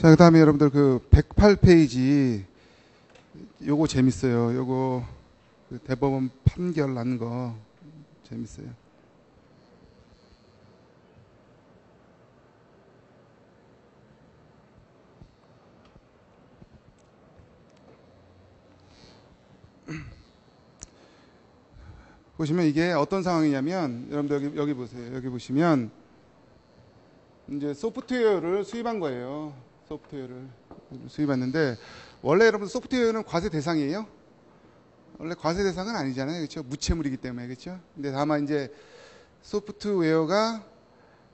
자, 그 다음에 여러분들 그 108페이지 요거 재밌어요. 요거 그 대법원 판결 난 거 재밌어요. 보시면 이게 어떤 상황이냐면 여러분들 여기 보세요. 여기 보시면 이제 소프트웨어를 수입한 거예요. 소프트웨어를 수입했는데 원래 여러분 소프트웨어는 과세 대상이에요? 원래 과세 대상은 아니잖아요. 그렇죠? 무채물이기 때문에. 그렇죠? 근데 다만 이제 소프트웨어가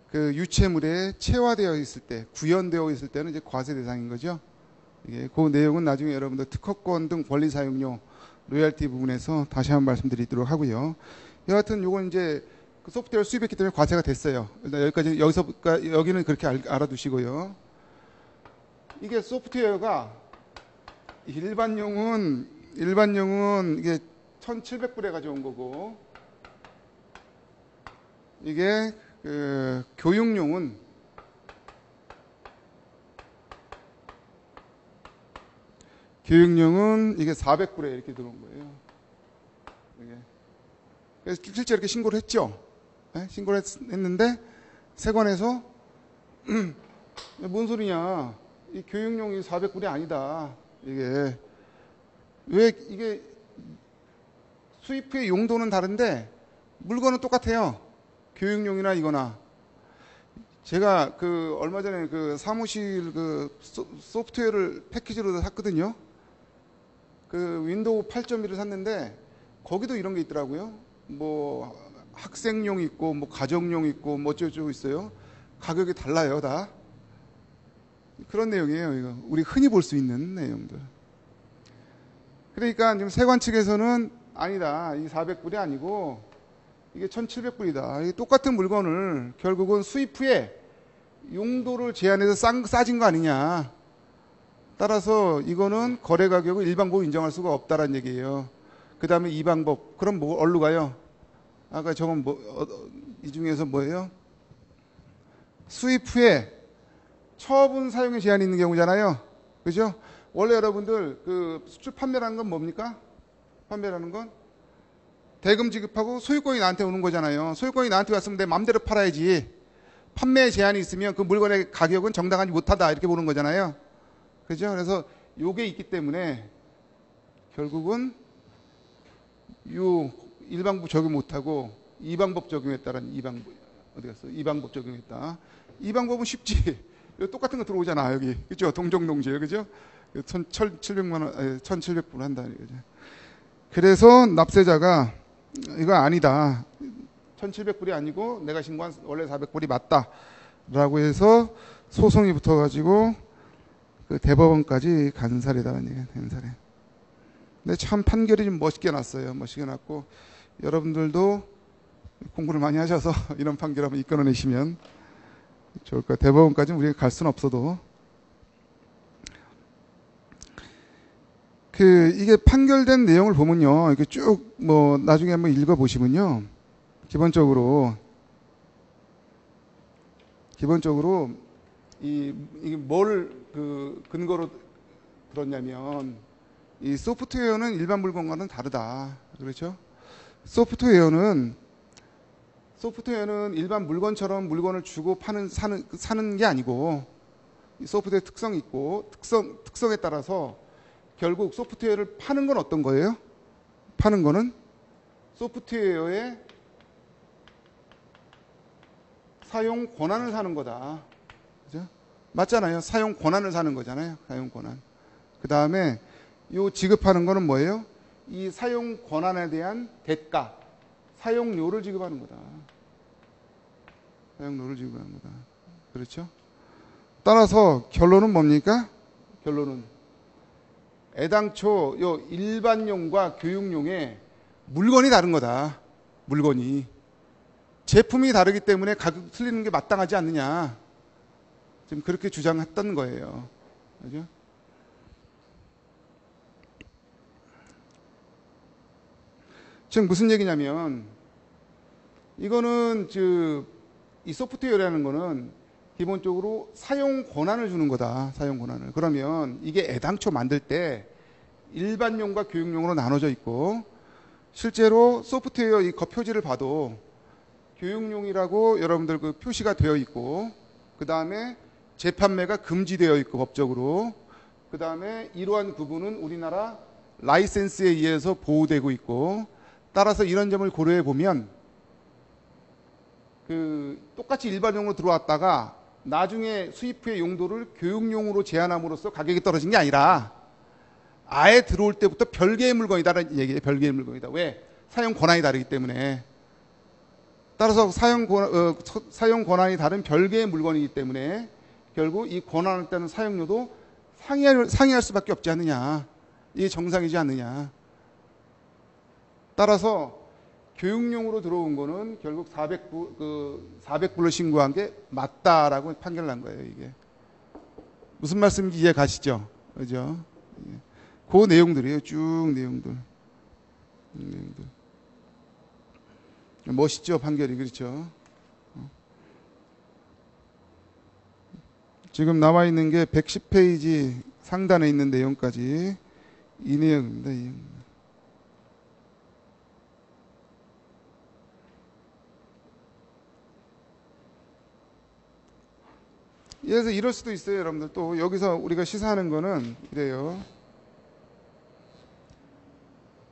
그 유채물에 체화되어 있을 때, 구현되어 있을 때는 이제 과세 대상인 거죠. 이게 그 내용은 나중에 여러분들 특허권 등 권리 사용료 로열티 부분에서 다시 한번 말씀드리도록 하고요. 여하튼 요건 이제 그 소프트웨어 수입했기 때문에 과세가 됐어요. 일단 여기까지 여기는 그렇게 알아두시고요. 이게 소프트웨어가 일반용은 이게 1,700불에 가져온 거고 이게 그 교육용은 이게 400불에 이렇게 들어온 거예요. 이게. 그래서 실제 이렇게 신고를 했죠. 네? 신고를 했는데 세관에서 뭔 소리냐? 이 교육용이 400불이 아니다. 이게 왜 이게 수입의 용도는 다른데 물건은 똑같아요. 교육용이나 이거나. 제가 그 얼마 전에 그 사무실 그 소프트웨어를 패키지로 샀거든요. 그 윈도우 8.1을 샀는데 거기도 이런 게 있더라고요. 뭐 학생용 있고 뭐 가정용 있고 뭐 어쩌고 있어요. 가격이 달라요, 다. 그런 내용이에요, 이거. 우리 흔히 볼 수 있는 내용들. 그러니까 지금 세관 측에서는 아니다. 이게 400불이 아니고 이게 1,700불이다. 이게 똑같은 물건을 결국은 수입 후에 용도를 제한해서 싸진 거 아니냐. 따라서 이거는 거래 가격을 일방법으로 인정할 수가 없다라는 얘기예요. 그 다음에 이방법. 그럼 뭐 어디로 가요? 아까 저건 이 중에서 뭐예요? 수입 후에 처분 사용의 제한이 있는 경우잖아요. 그죠? 원래 여러분들 그 수출 판매라는 건 뭡니까? 판매라는 건 대금 지급하고 소유권이 나한테 오는 거잖아요. 소유권이 나한테 왔으면 내 맘대로 팔아야지. 판매 제한이 있으면 그 물건의 가격은 정당하지 못하다 이렇게 보는 거잖아요. 그죠? 그래서 요게 있기 때문에 결국은 요 일방법 적용 못하고 이방법 적용했다라는 이방법 어디 갔어? 이방법 적용했다. 이방법은 쉽지. 똑같은 거 들어오잖아 여기. 그죠? 동종동지예요. 그죠? 1,700만 원, 1,700불 한다 이거죠. 그래서 납세자가 이거 아니다. 1,700불이 아니고 내가 신고한 원래 400불이 맞다라고 해서 소송이 붙어가지고 그 대법원까지 간 사례다는 얘기예요. 된 사례. 근데 참 판결이 좀 멋있게 났어요. 멋있게 났고 여러분들도 공부를 많이 하셔서 이런 판결 한번 이끌어내시면 좋을 거예요. 대법원까지는 우리가 갈 수는 없어도 이게 판결된 내용을 보면요. 이렇게 쭉 뭐 나중에 한번 읽어 보시면요. 기본적으로 이게 뭘 그 근거로 들었냐면 이 소프트웨어는 일반 물건과는 다르다. 그렇죠? 소프트웨어는 일반 물건처럼 물건을 주고 사는 게 아니고 이 소프트웨어 특성이 있고 특성에 따라서 결국 소프트웨어를 파는 건 어떤 거예요? 파는 거는 소프트웨어의 사용 권한을 사는 거다. 그죠? 맞잖아요. 사용 권한을 사는 거잖아요. 사용 권한. 그 다음에 요 지급하는 거는 뭐예요? 이 사용 권한에 대한 대가, 사용료를 지급하는 거다. 사용료를 지급하는 거다. 그렇죠? 따라서 결론은 뭡니까? 결론은 애당초 요 일반용과 교육용의 물건이 다른 거다. 물건이. 제품이 다르기 때문에 가격 틀리는 게 마땅하지 않느냐. 지금 그렇게 주장했던 거예요. 그죠? 지금 무슨 얘기냐면 이거는 이 소프트웨어라는 거는 기본적으로 사용 권한을 주는 거다. 사용 권한을. 그러면 이게 애당초 만들 때 일반용과 교육용으로 나눠져 있고, 실제로 소프트웨어 이 표지를 봐도 교육용이라고 여러분들 그 표시가 되어 있고, 그 다음에 재판매가 금지되어 있고 법적으로, 그 다음에 이러한 부분은 우리나라 라이센스에 의해서 보호되고 있고, 따라서 이런 점을 고려해 보면 그 똑같이 일반용으로 들어왔다가 나중에 수입 후의 용도를 교육용으로 제한함으로써 가격이 떨어진 게 아니라 아예 들어올 때부터 별개의 물건이다라는 얘기예요. 별개의 물건이다. 왜? 사용 권한이 다르기 때문에. 따라서 사용 권한이 다른 별개의 물건이기 때문에 결국 이 권한을 따는 사용료도 상이할 수밖에 없지 않느냐. 이게 정상이지 않느냐. 따라서 교육용으로 들어온 거는 결국 400불을 신고한 게 맞다라고 판결을 난 거예요. 이게 무슨 말씀인지 이해 가시죠? 그죠? 그 내용들이에요. 쭉 내용들. 멋있죠, 판결이. 그렇죠? 지금 나와 있는 게 110페이지 상단에 있는 내용까지 이 내용입니다. 이 내용. 그래서 이럴 수도 있어요, 여러분들. 또 여기서 우리가 시사하는 거는 이래요.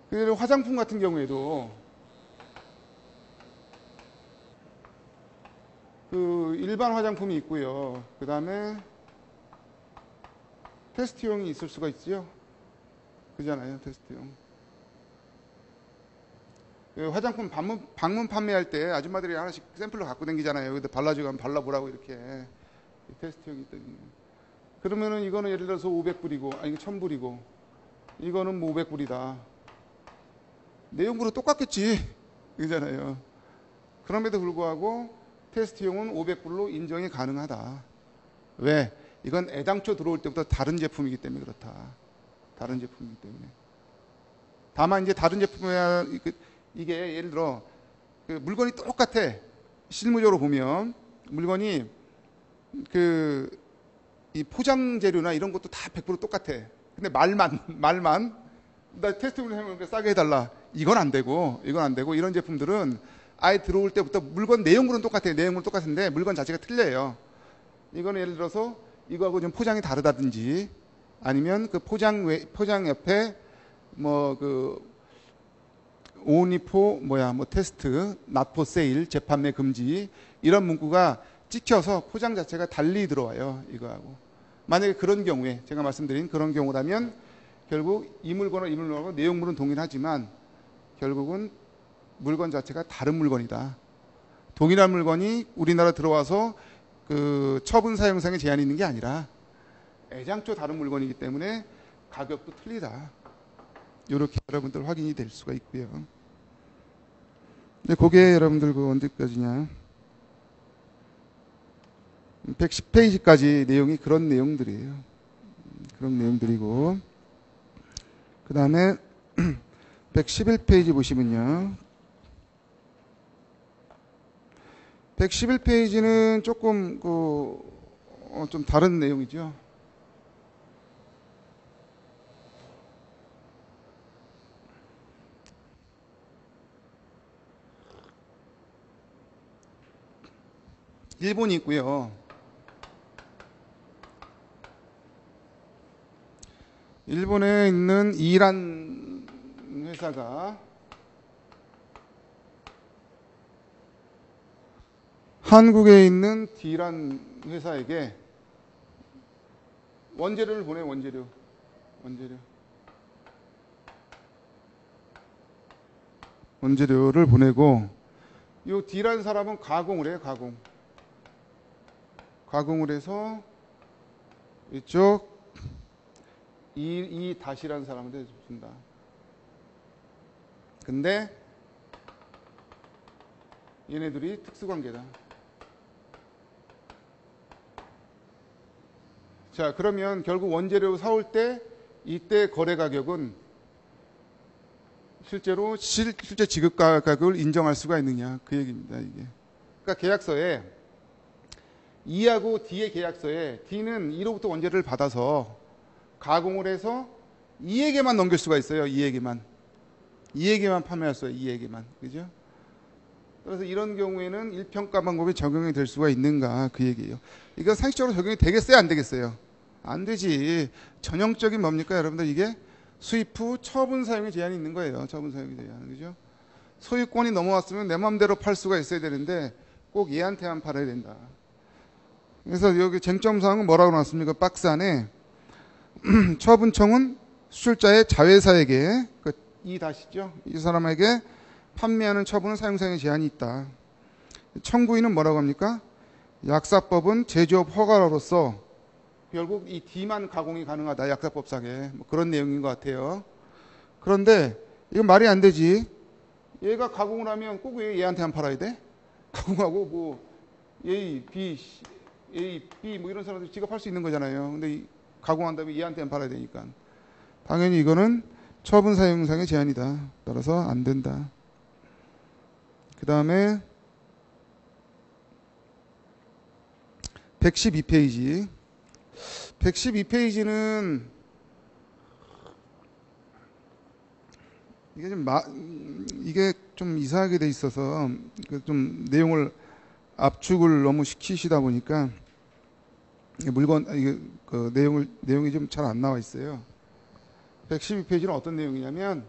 그리고 화장품 같은 경우에도 그 일반 화장품이 있고요. 그 다음에 테스트용이 있을 수가 있죠. 그잖아요, 테스트용. 그 화장품 방문 판매할 때 아줌마들이 하나씩 샘플로 갖고 다니잖아요. 여기다 발라주고 한번 발라보라고 이렇게. 테스트용이 있더니. 그러면은 이거는 예를 들어서 500불이고, 아니 1000불이고, 이거는 뭐 500불이다. 내용으로 똑같겠지. 그잖아요. 그럼에도 불구하고 테스트용은 500불로 인정이 가능하다. 왜? 이건 애당초 들어올 때부터 다른 제품이기 때문에 그렇다. 다른 제품이기 때문에. 다만 이제 다른 제품이야, 이게 예를 들어 그 물건이 똑같아. 실무적으로 보면 물건이 이 포장 재료나 이런 것도 다 100% 똑같아. 근데 말만 나 테스트용으로 해놓으니까 싸게 해달라. 이건 안 되고 이런 제품들은 아예 들어올 때부터 물건 내용물은 똑같아요. 내용물은 똑같은데 물건 자체가 틀려요. 이거는 예를 들어서 이거하고 좀 포장이 다르다든지, 아니면 그 포장 옆에 only for 테스트, not for sale, 재판매 금지, 이런 문구가 찍혀서 포장 자체가 달리 들어와요. 이거하고. 만약에 그런 경우에, 제가 말씀드린 그런 경우라면 결국 이 물건하고 내용물은 동일하지만 결국은 물건 자체가 다른 물건이다. 동일한 물건이 우리나라 들어와서 그 처분 사용상에 제한이 있는 게 아니라 애장초 다른 물건이기 때문에 가격도 틀리다. 이렇게 여러분들 확인이 될 수가 있고요. 근데 그게 여러분들 그 언제까지냐? 110페이지까지 내용이 그런 내용들이에요. 그런 내용들이고, 그 다음에 111페이지 보시면요. 111페이지는 조금 좀 다른 내용이죠. 일본이 있고요. 일본에 있는 이란 회사가 한국에 있는 D란 회사에게 원재료를 보내. 원재료를 보내고, 이 D라는 사람은 가공을 해요. 가공을 해서 이쪽 이 다시라는 사람한테 준다. 근데 얘네들이 특수관계다. 자, 그러면 결국 원재료 사올 때 이때 거래 가격은 실제 지급 가격을 인정할 수가 있느냐, 그 얘기입니다. 이게. 그러니까 계약서에 E하고 D의 계약서에 D는 E로부터 원재료를 받아서 가공을 해서 E에게만 넘길 수가 있어요. E에게만 판매할 수 있어요. E에게만. 그죠? 그래서 이런 경우에는 일평가 방법이 적용이 될 수가 있는가 그 얘기예요. 이거 상식적으로 적용이 되겠어요? 안 되겠어요? 안 되지. 전형적인 뭡니까 여러분들? 이게 수입 후 처분 사용의 제한이 있는 거예요. 처분 사용의 제한. 그죠? 소유권이 넘어왔으면 내 마음대로 팔 수가 있어야 되는데 꼭 얘한테만 팔아야 된다. 그래서 여기 쟁점 사항은 뭐라고 나왔습니까? 박스 안에 처분청은 수출자의 자회사에게 이 다시죠. 이 사람에게 판매하는 처분은 사용사용의 제한이 있다. 청구인은 뭐라고 합니까? 약사법은 제조업 허가로서 결국 이 D만 가공이 가능하다. 약사법상에 뭐 그런 내용인 것 같아요. 그런데 이건 말이 안 되지. 얘가 가공을 하면 꼭 왜 얘한테만 팔아야 돼? 가공하고 뭐 A, B 뭐 이런 사람들이 지급할 수 있는 거잖아요. 근데 가공한 다음에 얘한테만 팔아야 되니까 당연히 이거는 처분 사용상의 제한이다. 따라서 안 된다. 그 다음에 112페이지. 112페이지는 이게 좀 이상하게 돼 있어서 좀 내용을 압축을 너무 시키시다 보니까 내용이 좀 잘 안 나와 있어요. 112페이지는 어떤 내용이냐면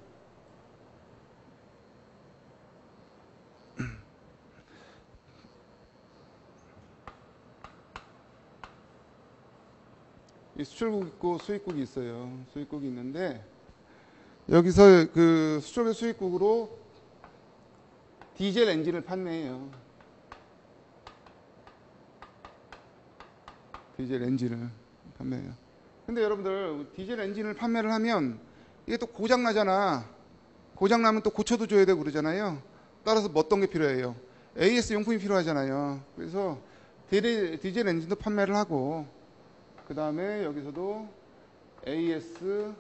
이 수출국 있고 수입국이 있어요. 수입국이 있는데 여기서 그 수출의 수입국으로 디젤 엔진을 판매해요. 디젤 엔진을 판매해요. 근데 여러분들 디젤 엔진을 판매를 하면 이게 또 고장 나잖아. 고장 나면 또 고쳐도 줘야 되고 그러잖아요. 따라서 뭐 어떤 게 필요해요? AS 용품이 필요하잖아요. 그래서 디젤 엔진도 판매를 하고 그 다음에 여기서도 AS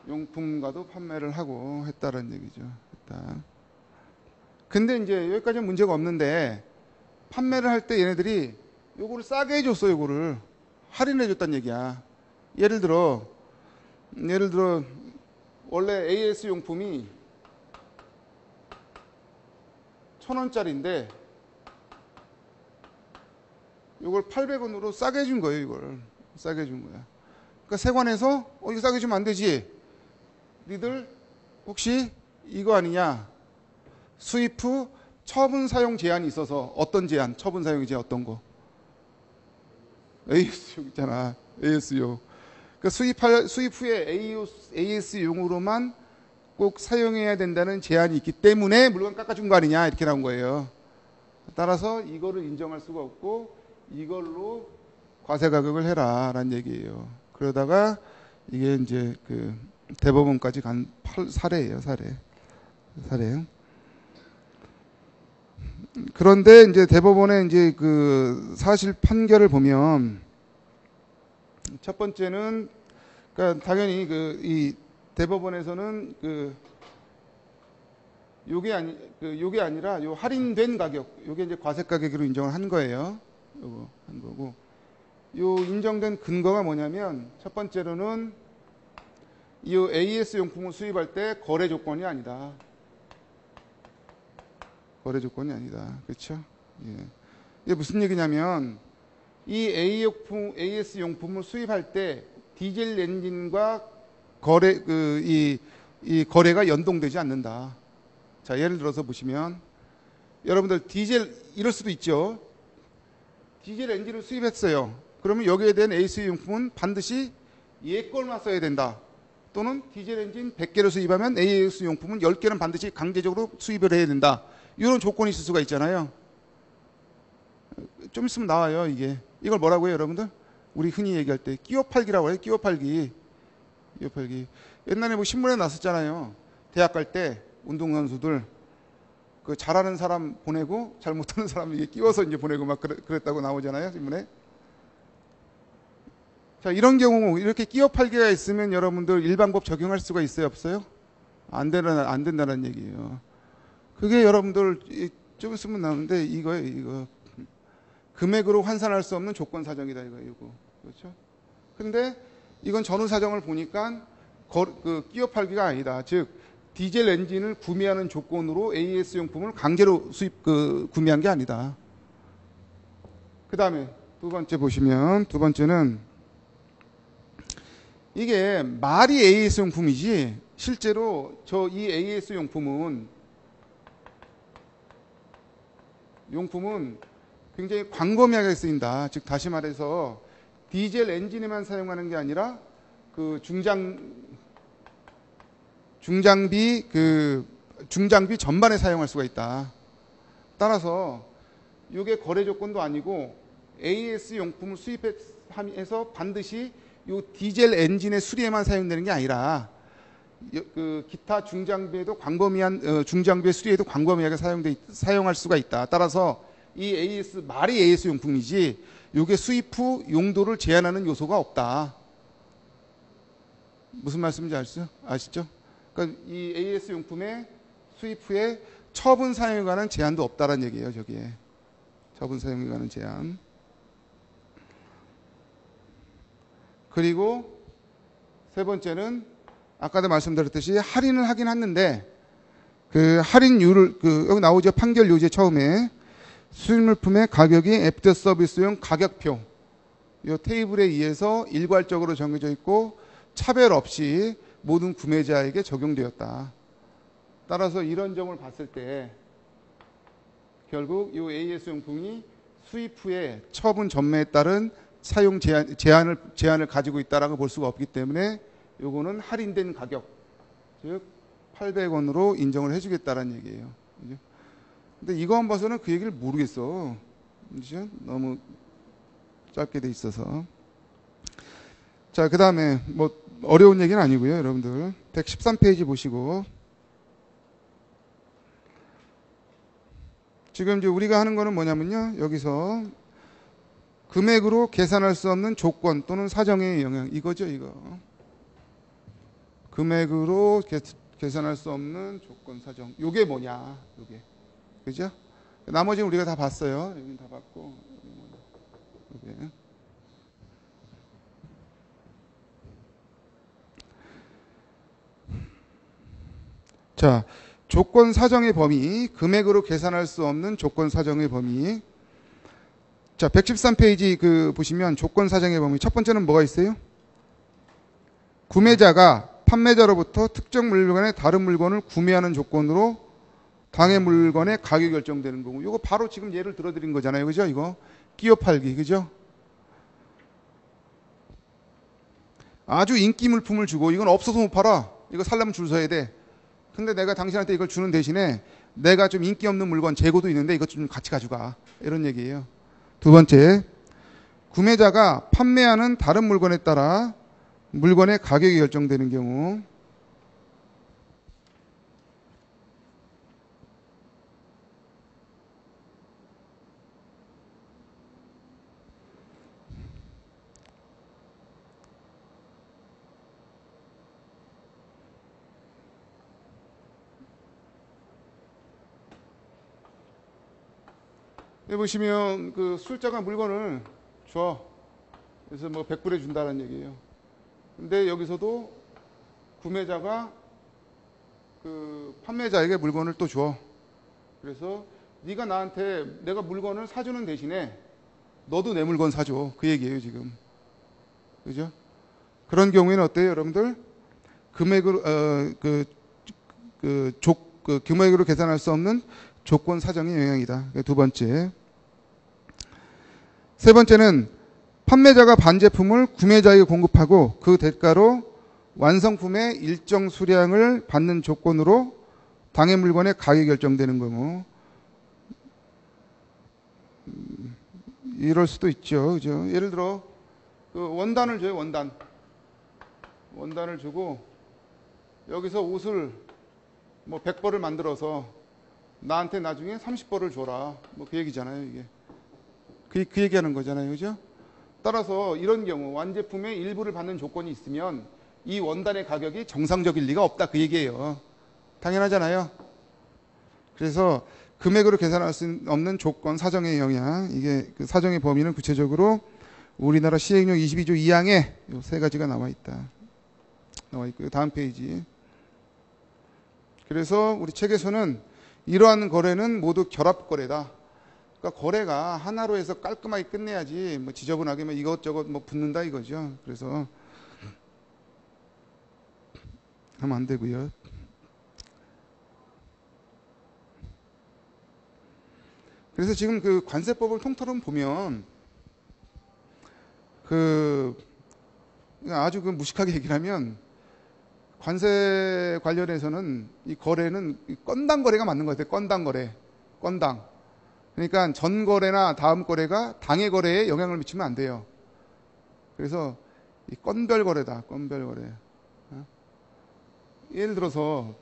용품과도 판매를 하고 했다는 얘기죠. 했다. 근데 이제 여기까지는 문제가 없는데 판매를 할 때 얘네들이 요거를 싸게 해줬어. 요거를 할인해 줬단 얘기야. 예를 들어 원래 AS 용품이 1,000원짜리인데 요걸 800원으로 싸게 해준 거예요. 이걸 싸게 해준 거야. 그러니까 세관에서 이거 싸게 주면 안 되지. 니들 혹시 이거 아니냐? 수입 후 처분 사용 제한이 있어서 어떤 제한? 처분 사용 제한 어떤 거? AS용 있잖아. AS용. 그러니까 수입 후에 AS용으로만 꼭 사용해야 된다는 제한이 있기 때문에 물건 깎아준 거 아니냐 이렇게 나온 거예요. 따라서 이거를 인정할 수가 없고 이걸로 과세 가격을 해라라는 얘기예요. 그러다가 이게 이제 그 대법원까지 간 사례예요. 사례. 그런데 이제 대법원의 이제 그 사실 판결을 보면 첫 번째는 그러니까 당연히 이 대법원에서는 요게 아니라 요 할인된 가격, 요게 이제 과세 가격으로 인정을 한 거예요. 요거 한 거고. 요 인정된 근거가 뭐냐면 첫 번째로는 이 AS 용품을 수입할 때 거래 조건이 아니다. 거래 조건이 아니다. 그렇죠? 예. 이게 무슨 얘기냐면 이 AS 용품을 수입할 때 디젤 엔진과 이 거래가 연동되지 않는다. 자, 예를 들어서 보시면 여러분들 이럴 수도 있죠. 디젤 엔진을 수입했어요. 그러면 여기에 대한 AS 용품은 반드시 얘 걸만 써야 된다. 또는 디젤 엔진 100개를 수입하면 AS 용품은 10개는 반드시 강제적으로 수입을 해야 된다. 이런 조건이 있을 수가 있잖아요. 좀 있으면 나와요, 이게. 이걸 뭐라고 해요, 여러분들? 우리 흔히 얘기할 때 끼워 팔기라고 해요. 끼워 팔기. 옛날에 뭐 신문에 났었잖아요. 대학 갈 때 운동선수들 그 잘하는 사람 보내고 잘 못하는 사람 이게 끼워서 이제 보내고 막 그랬다고 나오잖아요, 신문에. 자, 이런 경우 이렇게 끼워 팔기가 있으면 여러분들 일반법 적용할 수가 있어요, 없어요? 안 된다는 얘기예요. 그게 여러분들 좀 있으면 나오는데 이거예요. 이거 금액으로 환산할 수 없는 조건 사정이다 이거예요. 이거 그렇죠? 근데 이건 전후 사정을 보니까 끼워 팔기가 아니다. 즉 디젤 엔진을 구매하는 조건으로 AS 용품을 강제로 구매한 게 아니다. 그 다음에 두 번째 보시면 두 번째는 이게 말이 AS 용품이지 실제로 이 AS 용품은 굉장히 광범위하게 쓰인다. 즉 다시 말해서 디젤 엔진에만 사용하는 게 아니라 그 중장비 전반에 사용할 수가 있다. 따라서 이게 거래 조건도 아니고 AS 용품을 수입해서 반드시 이 디젤 엔진의 수리에만 사용되는 게 아니라 기타 중장비에도 중장비의 수리에도 광범위하게 사용할 수가 있다. 따라서 이 말이 AS 용품이지 이게 수입 후 용도를 제한하는 요소가 없다. 무슨 말씀인지 아시죠? 그러니까 이 AS 용품의 수입 후에 처분 사용에 관한 제한도 없다라는 얘기예요. 저기에 처분 사용에 관한 제한. 그리고 세 번째는 아까도 말씀드렸듯이 할인을 하긴 했는데 그 할인율을 여기 나오죠. 판결 요제 처음에 수입물품의 가격이 애프터 서비스용 가격표 이 테이블에 의해서 일괄적으로 정해져 있고 차별 없이 모든 구매자에게 적용되었다. 따라서 이런 점을 봤을 때 결국 이 AS 용품이 수입 후에 처분 전매에 따른 사용 제한을 가지고 있다라고 볼 수가 없기 때문에 요거는 할인된 가격 즉 800원으로 인정을 해주겠다라는 얘기예요. 그죠? 근데 이거만 봐서는 그 얘기를 모르겠어. 그죠? 너무 짧게 돼 있어서. 자, 그 다음에 뭐 어려운 얘기는 아니고요, 여러분들. 113페이지 보시고 지금 이제 우리가 하는 거는 뭐냐면요, 여기서 금액으로 계산할 수 없는 조건 또는 사정의 영향 이거죠, 이거. 금액으로 계산할 수 없는 조건 사정. 요게 뭐냐, 요게. 그죠? 나머지는 우리가 다 봤어요. 여기는 다 봤고. 요게. 자, 조건 사정의 범위, 금액으로 계산할 수 없는 조건 사정의 범위. 자, 113페이지 보시면 조건 사정의 범위. 첫 번째는 뭐가 있어요? 구매자가 판매자로부터 특정 물건의 다른 물건을 구매하는 조건으로 당해 물건의 가격이 결정되는 거고. 이거 바로 지금 예를 들어드린 거잖아요. 그죠? 이거 끼워 팔기. 그죠? 아주 인기 물품을 주고 이건 없어서 못 팔아. 이거 살려면 줄 서야 돼. 근데 내가 당신한테 이걸 주는 대신에 내가 좀 인기 없는 물건 재고도 있는데 이것 좀 같이 가져가. 이런 얘기예요. 두 번째, 구매자가 판매하는 다른 물건에 따라 물건의 가격이 결정되는 경우. 여기 보시면 술자가 물건을 줘. 그래서 뭐 100불에 준다는 얘기예요. 근데 여기서도 구매자가 판매자에게 물건을 또 줘. 그래서 네가 나한테 내가 물건을 사주는 대신에 너도 내 물건 사줘. 그 얘기예요, 지금. 그죠? 그런 경우에는 어때요, 여러분들? 금액으로 금액으로 계산할 수 없는 조건 사정의 영향이다. 두 번째. 세 번째는 판매자가 반제품을 구매자에게 공급하고 그 대가로 완성품의 일정 수량을 받는 조건으로 당해 물건의 가격이 결정되는 경우. 이럴 수도 있죠. 그죠? 예를 들어 원단을 줘요. 원단을 주고 여기서 옷을 뭐 100벌을 만들어서 나한테 나중에 30벌을 줘라. 뭐 그 얘기잖아요, 이게. 그 얘기하는 거잖아요. 그죠? 따라서 이런 경우 완제품의 일부를 받는 조건이 있으면 이 원단의 가격이 정상적일 리가 없다. 그 얘기예요. 당연하잖아요. 그래서 금액으로 계산할 수 없는 조건, 사정의 영향. 이게 그 사정의 범위는 구체적으로 우리나라 시행령 22조 2항에 이 세 가지가 나와 있다. 나와 있고요. 다음 페이지. 그래서 우리 책에서는 이러한 거래는 모두 결합 거래다. 그러니까 거래가 하나로 해서 깔끔하게 끝내야지 뭐 지저분하게 뭐 이것저것 뭐 붙는다 이거죠. 그래서 하면 안 되고요. 그래서 지금 그 관세법을 통틀어 보면 그 아주 그 무식하게 얘기를 하면 관세 관련해서는 이 거래는 건당 거래가 맞는 것 같아요. 건당 거래, 건당. 그러니까 전 거래나 다음 거래가 당해 거래에 영향을 미치면 안 돼요. 그래서 이 건별 거래다, 건별 거래. 예를 들어서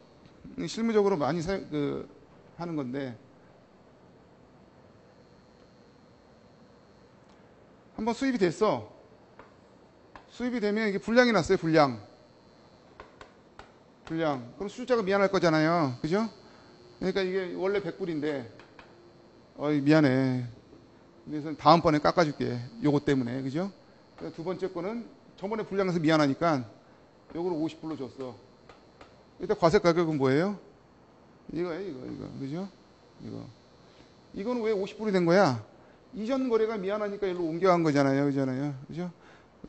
실무적으로 많이 하는 건데 한번 수입이 됐어. 수입이 되면 이게 불량이 났어요. 불량. 그럼 수출자가 미안할 거잖아요. 그죠? 그러니까 이게 원래 100불인데 미안해. 그래서 다음번에 깎아줄게. 요거 때문에. 그죠? 두 번째 거는 저번에 불량해서 미안하니까 요거를 50불로 줬어. 일단 과세 가격은 뭐예요? 이거예요. 이거. 그죠? 이거는 왜 50불이 된 거야? 이전 거래가 미안하니까 일로 옮겨간 거잖아요. 그죠?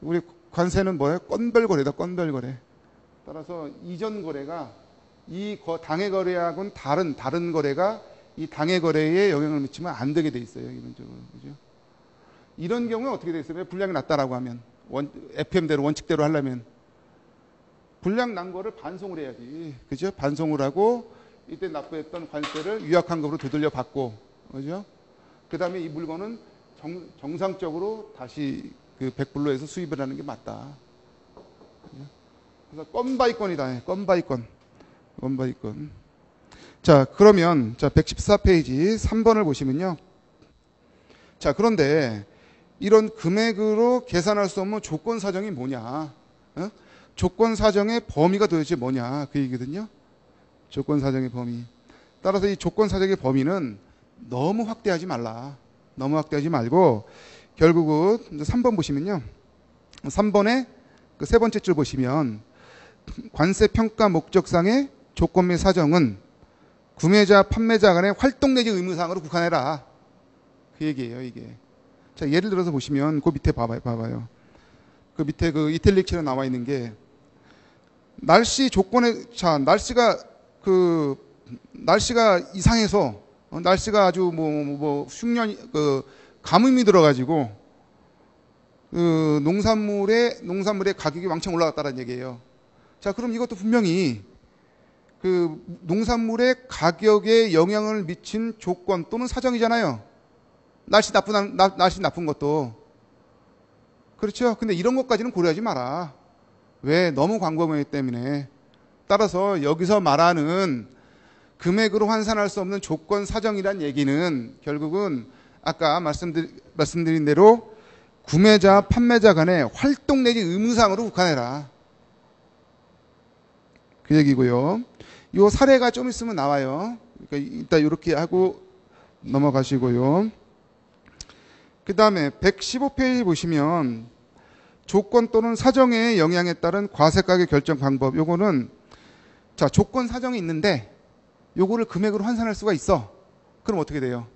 우리 관세는 뭐예요? 건별 거래다. 건별 거래. 따라서 이전 거래가 이 당해 거래하고는 다른 거래가 이 당해 거래에 영향을 미치면 안 되게 돼 있어요. 기본적으로. 그죠? 이런 경우에 어떻게 돼 있어요? 불량이 났다라고 하면 FM대로 원칙대로 하려면 불량 난 거를 반송을 해야지. 그죠? 반송을 하고 이때 납부했던 관세를 유약환급으로 되돌려 받고. 그죠? 그다음에 이 물건은 정상적으로 다시 그 100불로 해서 수입을 하는 게 맞다. 그래서 건바이건이다. 건바이건. 자, 그러면 114페이지 3번을 보시면요. 자, 그런데 이런 금액으로 계산할 수 없는 조건 사정이 뭐냐? 조건 사정의 범위가 도대체 뭐냐? 그 얘기거든요. 조건 사정의 범위. 따라서 이 조건 사정의 범위는 너무 확대하지 말라. 너무 확대하지 말고 결국은 3번 보시면요. 3번에 그 세 번째 줄 보시면 관세 평가 목적상의 조건 및 사정은 구매자, 판매자 간의 활동 내지 의무사항으로 국한해라. 그 얘기예요, 이게. 자, 예를 들어서 보시면 그 밑에 봐봐요. 그 밑에 그 이탈릭처럼 나와 있는 게 날씨 조건에 날씨가 이상해서 날씨가 아주 흉년 가뭄이 들어가지고 그 농산물의 가격이 왕창 올라갔다는 얘기예요. 자, 그럼 이것도 분명히 그 농산물의 가격에 영향을 미친 조건 또는 사정이잖아요. 날씨 나쁜 것도. 그렇죠? 근데 이런 것까지는 고려하지 마라. 왜? 너무 광범위하기 때문에. 따라서 여기서 말하는 금액으로 환산할 수 없는 조건 사정이란 얘기는 결국은 아까 말씀드린 대로 구매자, 판매자 간의 활동 내지 의무사항으로 국한해라. 그 얘기고요. 이 사례가 좀 있으면 나와요. 그러니까 일단 이렇게 하고 넘어가시고요. 그 다음에 115페이지 보시면 조건 또는 사정의 영향에 따른 과세가격 결정 방법. 요거는 자, 조건 사정이 있는데 요거를 금액으로 환산할 수가 있어. 그럼 어떻게 돼요?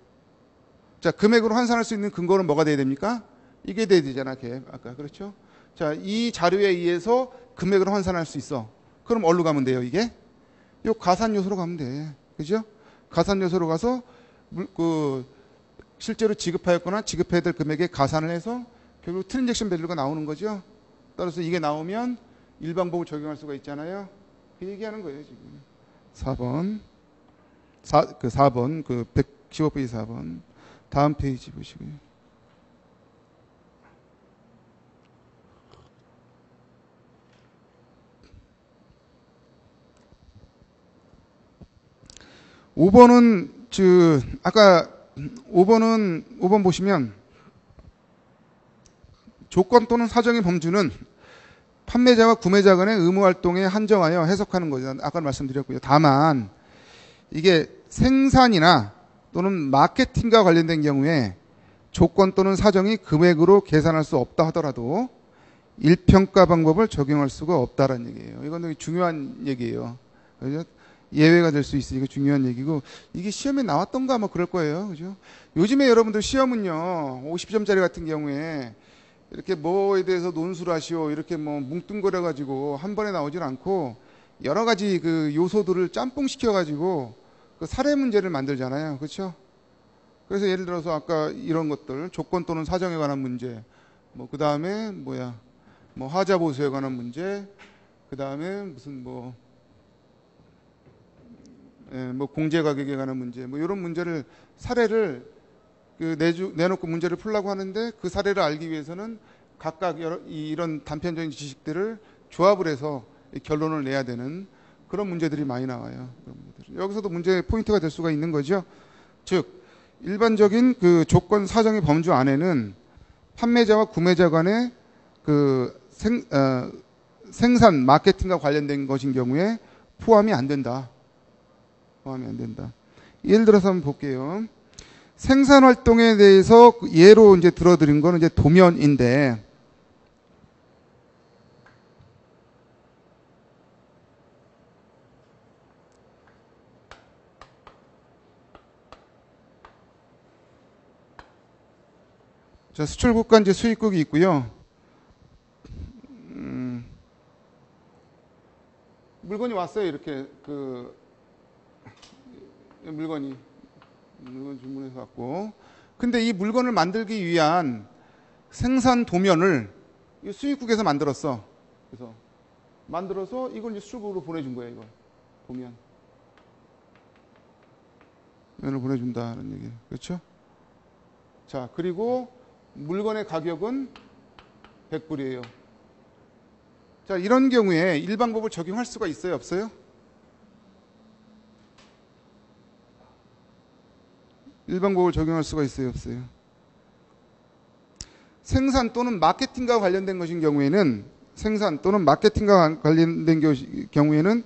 자, 금액으로 환산할 수 있는 근거는 뭐가 돼야 됩니까? 이게 돼야 되잖아, 아까. 그렇죠? 자, 이 자료에 의해서 금액으로 환산할 수 있어. 그럼 어디로 가면 돼요, 이게? 요 가산 요소로 가면 돼. 그죠? 가산 요소로 가서 실제로 지급하였거나 지급해야 될 금액에 가산을 해서 결국 트랜잭션 밸류가 나오는 거죠. 따라서 이게 나오면 일반법을 적용할 수가 있잖아요. 그 얘기하는 거예요, 지금. 4번. 4번, 115페이지 4번. 다음 페이지 보시고요. 아까 5번 보시면 조건 또는 사정의 범주는 판매자와 구매자 간의 의무 활동에 한정하여 해석하는 거죠. 아까 말씀드렸고요. 다만 이게 생산이나 또는 마케팅과 관련된 경우에 조건 또는 사정이 금액으로 계산할 수 없다 하더라도 일평가 방법을 적용할 수가 없다라는 얘기예요. 이건 되게 중요한 얘기예요. 그죠? 예외가 될 수 있으니까 중요한 얘기고, 이게 시험에 나왔던가 뭐 그럴 거예요. 그죠? 요즘에 여러분들 시험은요, 50점짜리 같은 경우에 이렇게 뭐에 대해서 논술을 하시오, 이렇게 뭐 뭉뚱그려 가지고 한 번에 나오질 않고 여러 가지 그 요소들을 짬뽕 시켜 가지고 그 사례 문제를 만들잖아요. 그렇죠? 그래서 예를 들어서 아까 이런 것들, 조건 또는 사정에 관한 문제, 뭐 그 다음에 뭐야, 뭐 하자 보수에 관한 문제, 그 다음에 무슨 뭐 공제 가격에 관한 문제, 뭐 이런 문제를 사례를 내놓고 문제를 풀려고 하는데, 그 사례를 알기 위해서는 각각 이런 단편적인 지식들을 조합을 해서 결론을 내야 되는 그런 문제들이 많이 나와요. 여기서도 문제 포인트가 될 수가 있는 거죠. 즉 일반적인 그 조건 사정의 범주 안에는 판매자와 구매자 간의 그 생산 마케팅과 관련된 것인 경우에 포함이 안 된다. 포함이 안 된다. 예를 들어서 한번 볼게요. 생산 활동에 대해서 예로 이제 들어드린 거는 이제 도면인데, 자, 수출국과 이제 수입국이 있고요. 물건이 왔어요. 이렇게 물건이 주문해서 왔고, 근데 이 물건을 만들기 위한 생산 도면을 수입국에서 만들었어. 그래서 만들어서 이걸 이제 수출국으로 보내준 거예요. 이걸 도면을 보내준다는 얘기, 그렇죠? 자, 그리고 물건의 가격은 100불이에요. 자, 이런 경우에 일방법을 적용할 수가 있어요, 없어요? 일방법을 적용할 수가 있어요, 없어요? 생산 또는 마케팅과 관련된 것인 경우에는, 생산 또는 마케팅과 관련된 경우에는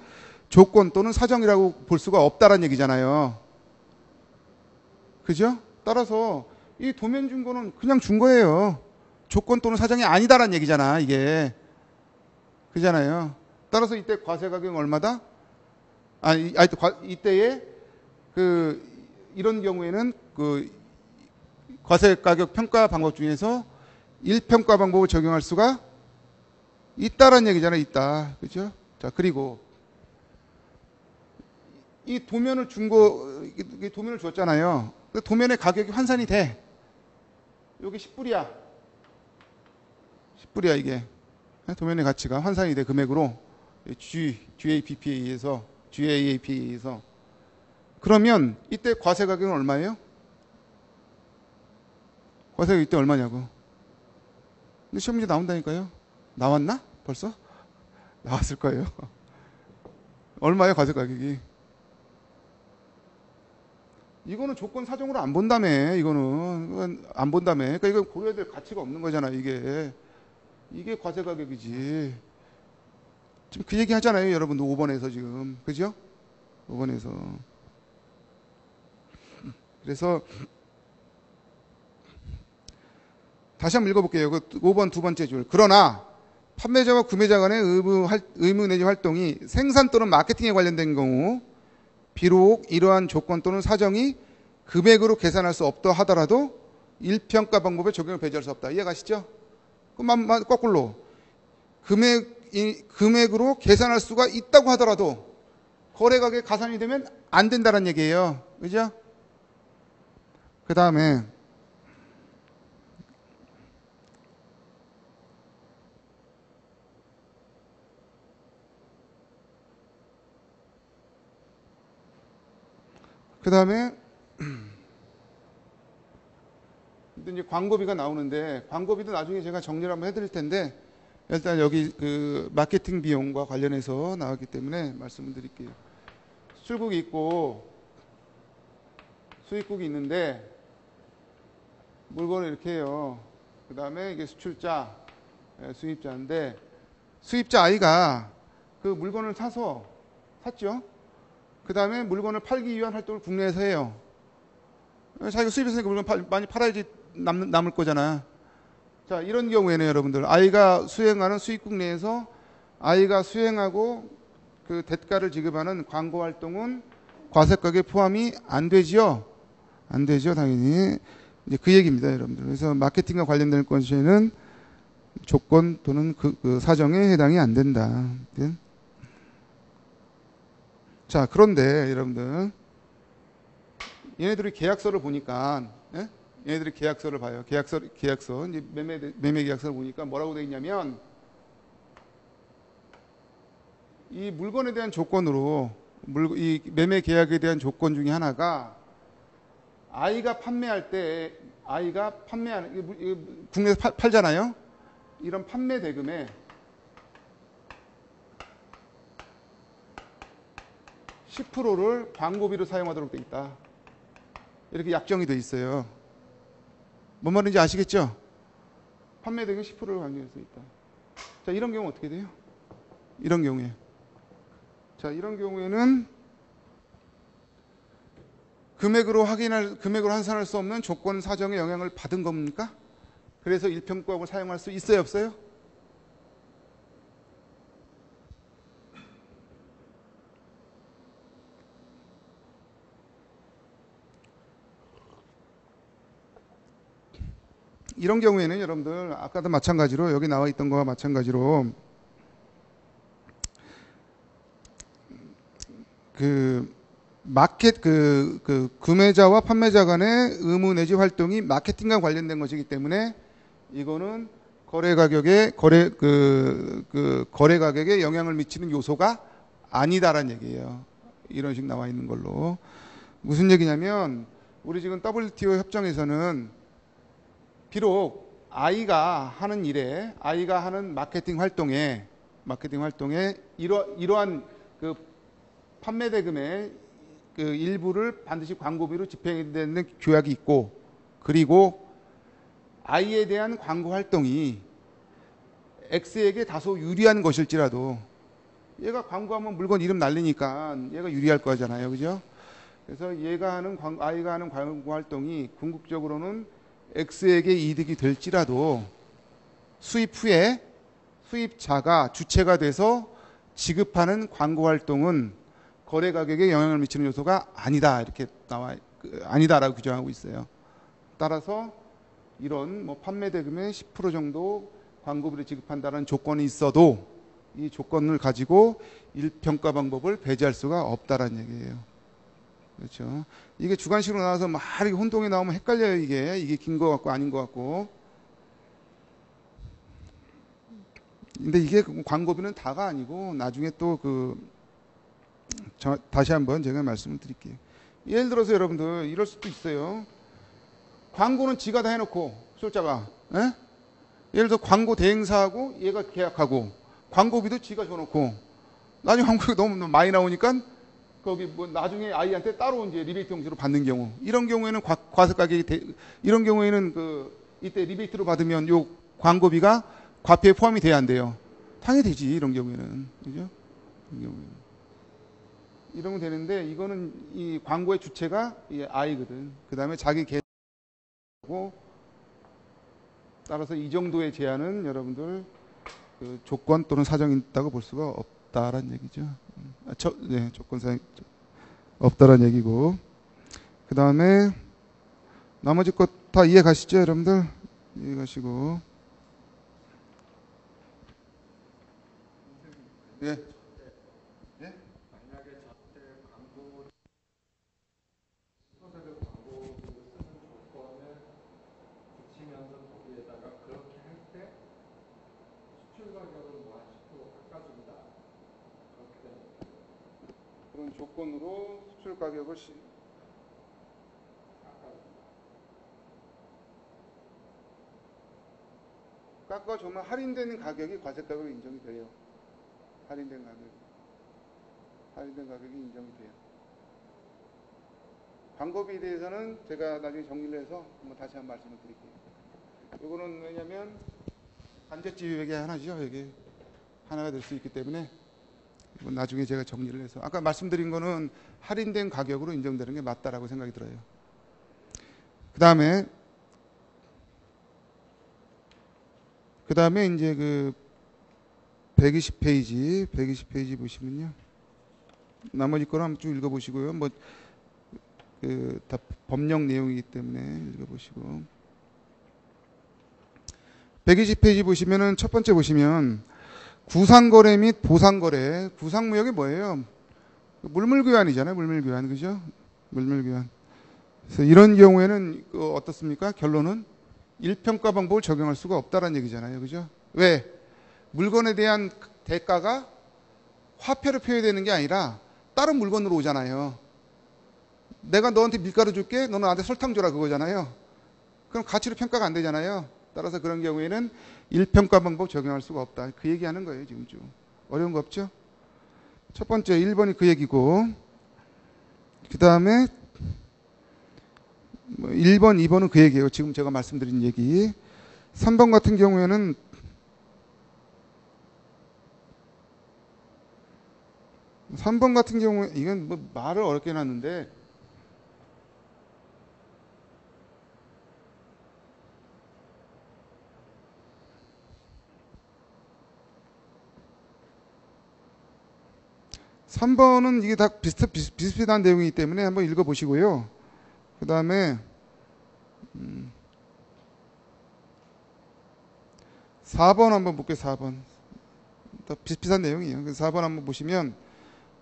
조건 또는 사정이라고 볼 수가 없다라는 얘기잖아요. 그죠? 따라서 이 도면 준 거는 그냥 준 거예요. 조건 또는 사정이 아니다라는 얘기잖아, 이게. 그잖아요. 따라서 이때 과세 가격은 얼마다? 이때에 이런 경우에는 과세 가격 평가 방법 중에서 일평가 방법을 적용할 수가 있다라는 얘기잖아요. 있다. 그죠? 자, 그리고 이 도면을 도면을 줬잖아요. 도면의 가격이 환산이 돼. 여기 10불이야. 10불이야, 이게. 도면의 가치가 환산이 돼, 금액으로. GAPP에 의해서. 그러면 이때 과세 가격은 얼마예요? 과세 가격 이때 얼마냐고. 근데 시험 문제 나온다니까요. 나왔나? 벌써? 나왔을 거예요. 얼마예요, 과세 가격이? 이거는 조건 사정으로 안 본다며. 이건 안 본다며. 그러니까 이건 고려해야 될 가치가 없는 거잖아, 이게 과세 가격이지. 지금 그 얘기 하잖아요, 여러분들 5번에서 지금. 그죠? 5번에서. 그래서 다시 한번 읽어볼게요. 5번 두 번째 줄. 그러나 판매자와 구매자 간의 의무 내지 활동이 생산 또는 마케팅에 관련된 경우 비록 이러한 조건 또는 사정이 금액으로 계산할 수 없다 하더라도 일평가 방법에 적용을 배제할 수 없다. 이해가시죠? 그럼 거꾸로 금액으로 계산할 수가 있다고 하더라도 거래 가격에 가산이 되면 안 된다는 얘기예요. 그죠? 그 다음에 이제 광고비가 나오는데, 광고비도 나중에 제가 정리를 한번 해드릴 텐데, 일단 여기 마케팅 비용과 관련해서 나왔기 때문에 말씀을 드릴게요. 수출국이 있고 수입국이 있는데 물건을 이렇게 해요. 그 다음에 이게 수출자, 수입자인데, 수입자 I가 그 물건을 샀죠. 그 다음에 물건을 팔기 위한 활동을 국내에서 해요. 자기가 수입했으니까 물건 많이 팔아야지 남을 거잖아. 자, 이런 경우에는 여러분들 아이가 수행하는 수입국 내에서 아이가 수행하고 그 대가를 지급하는 광고 활동은 과세가격에 포함이 안 되지요. 안 되죠, 당연히. 이제 그 얘기입니다, 여러분들. 그래서 마케팅과 관련된 건에는 조건 또는 그 사정에 해당이 안 된다. 자, 그런데 여러분들 얘네들이 계약서를 보니까, 예? 얘네들이 계약서를 봐요. 계약서 이제 매매 계약서를 보니까 뭐라고 되어 있냐면, 이 물건에 대한 조건으로 이 매매 계약에 대한 조건 중에 하나가 아이가 판매할 때 아이가 판매하는 국내에서 팔잖아요. 이런 판매 대금에 10%를 광고비로 사용하도록 되어 있다. 이렇게 약정이 되어 있어요. 뭔 말인지 아시겠죠? 판매 대금 10%를 광고비로 되어 있다. 자, 이런 경우 어떻게 돼요? 이런 경우에. 자, 이런 경우에는 금액으로 환산할 수 없는 조건 사정의 영향을 받은 겁니까? 그래서 일평가액을 사용할 수 있어요, 없어요? 이런 경우에는 여러분들 아까도 마찬가지로 여기 나와 있던 거와 마찬가지로 구매자와 판매자 간의 의무 내지 활동이 마케팅과 관련된 것이기 때문에 이거는 거래 가격에 영향을 미치는 요소가 아니다라는 얘기예요. 이런 식 나와 있는 걸로. 무슨 얘기냐면 우리 지금 WTO 협정에서는 비록 아이가 하는 일에, 아이가 하는 마케팅 활동에 이러한 그 판매 대금의 그 일부를 반드시 광고비로 집행해야 되는 규약이 있고, 그리고 아이에 대한 광고 활동이 X에게 다소 유리한 것일지라도 얘가 광고하면 물건 이름 날리니까 얘가 유리할 거잖아요, 그죠? 그래서 아이가 하는 광고 활동이 궁극적으로는 X에게 이득이 될지라도 수입 후에 수입자가 주체가 돼서 지급하는 광고 활동은 거래 가격에 영향을 미치는 요소가 아니다, 이렇게 아니다라고 규정하고 있어요. 따라서 이런 판매 대금의 10% 정도 광고비를 지급한다는 조건이 있어도 이 조건을 가지고 일평가 방법을 배제할 수가 없다라는 얘기예요. 그렇죠. 이게 주관식으로 나와서 막 이렇게 혼동이 나오면 헷갈려요. 이게 긴 거 같고 아닌 거 같고. 근데 이게 광고비는 다가 아니고 나중에 또 다시 한번 제가 말씀을 드릴게요. 예를 들어서 여러분들 이럴 수도 있어요. 광고는 지가 다 해놓고 수출자가, 예? 예를 들어 광고 대행사하고 얘가 계약하고 광고비도 지가 줘놓고 나중에 광고가 너무 많이 나오니까 거기 나중에 아이한테 따로 이제 리베이트 형식으로 받는 경우, 이런 경우에는 과세 가격이 이런 경우에는 이때 리베이트로 받으면 요 광고비가 과표에 포함이 돼야 안 돼요. 당연히 되지, 이런 경우에는. 그죠? 이러면 되는데 이거는 이 광고의 주체가 이 아이거든. 그 다음에 자기 계획하고 따라서 이 정도의 제한은 여러분들 조건 또는 사정이 있다고 볼 수가 없다라는 얘기죠. 조건사항 없다라는 얘기고, 그 다음에 나머지 것 다 이해 가시죠, 여러분들? 이해 가시고. 예. 예? 만약에 저때 광고 쓰는 조건을 붙이면서 거기에다가 그렇게 할 때 수출 가격을 뭐 한 10% 깎아준다. 그렇게 되는 그런 조건으로 수출 가격을 깎아주면 할인되는 가격이 과세 가격으로 인정이 돼요. 할인된 가격이 인정이 돼요. 광고비에 대해서는 제가 나중에 정리를 해서 다시 한번 말씀을 드릴게요. 이거는 왜냐면 관제지역의 하나죠. 여기 하나가 될 수 있기 때문에 이건 나중에 제가 정리를 해서, 아까 말씀드린 거는 할인된 가격으로 인정되는 게 맞다라고 생각이 들어요. 그 다음에 이제 그 120페이지 보시면요. 나머지 거를 한번 쭉 읽어보시고요. 뭐, 다 법령 내용이기 때문에 읽어보시고. 120페이지 보시면은 첫 번째 보시면 구상거래 및 보상거래. 구상무역이 뭐예요? 물물교환이잖아요. 물물교환. 그죠? 물물교환. 그래서 이런 경우에는 어떻습니까? 결론은 일평가 방법을 적용할 수가 없다라는 얘기잖아요. 그죠? 왜? 물건에 대한 대가가 화폐로 표현되는 게 아니라 다른 물건으로 오잖아요. 내가 너한테 밀가루 줄게, 너는 나한테 설탕 줘라 그거잖아요. 그럼 가치로 평가가 안 되잖아요. 따라서 그런 경우에는 일평가 방법 적용할 수가 없다. 그 얘기하는 거예요, 지금 쭉. 어려운 거 없죠? 첫 번째 1번이 그 얘기고, 그 다음에 1번, 2번은 그 얘기예요. 지금 제가 말씀드린 얘기. 3번 같은 경우에는 3번 같은 경우에 이건 뭐 말을 어렵게 해놨는데 3번은 이게 다 비슷비슷한 내용이기 때문에 한번 읽어보시고요. 그 다음에 4번 한번 볼게요. 4번. 다 비슷비슷한 내용이에요. 4번 한번 보시면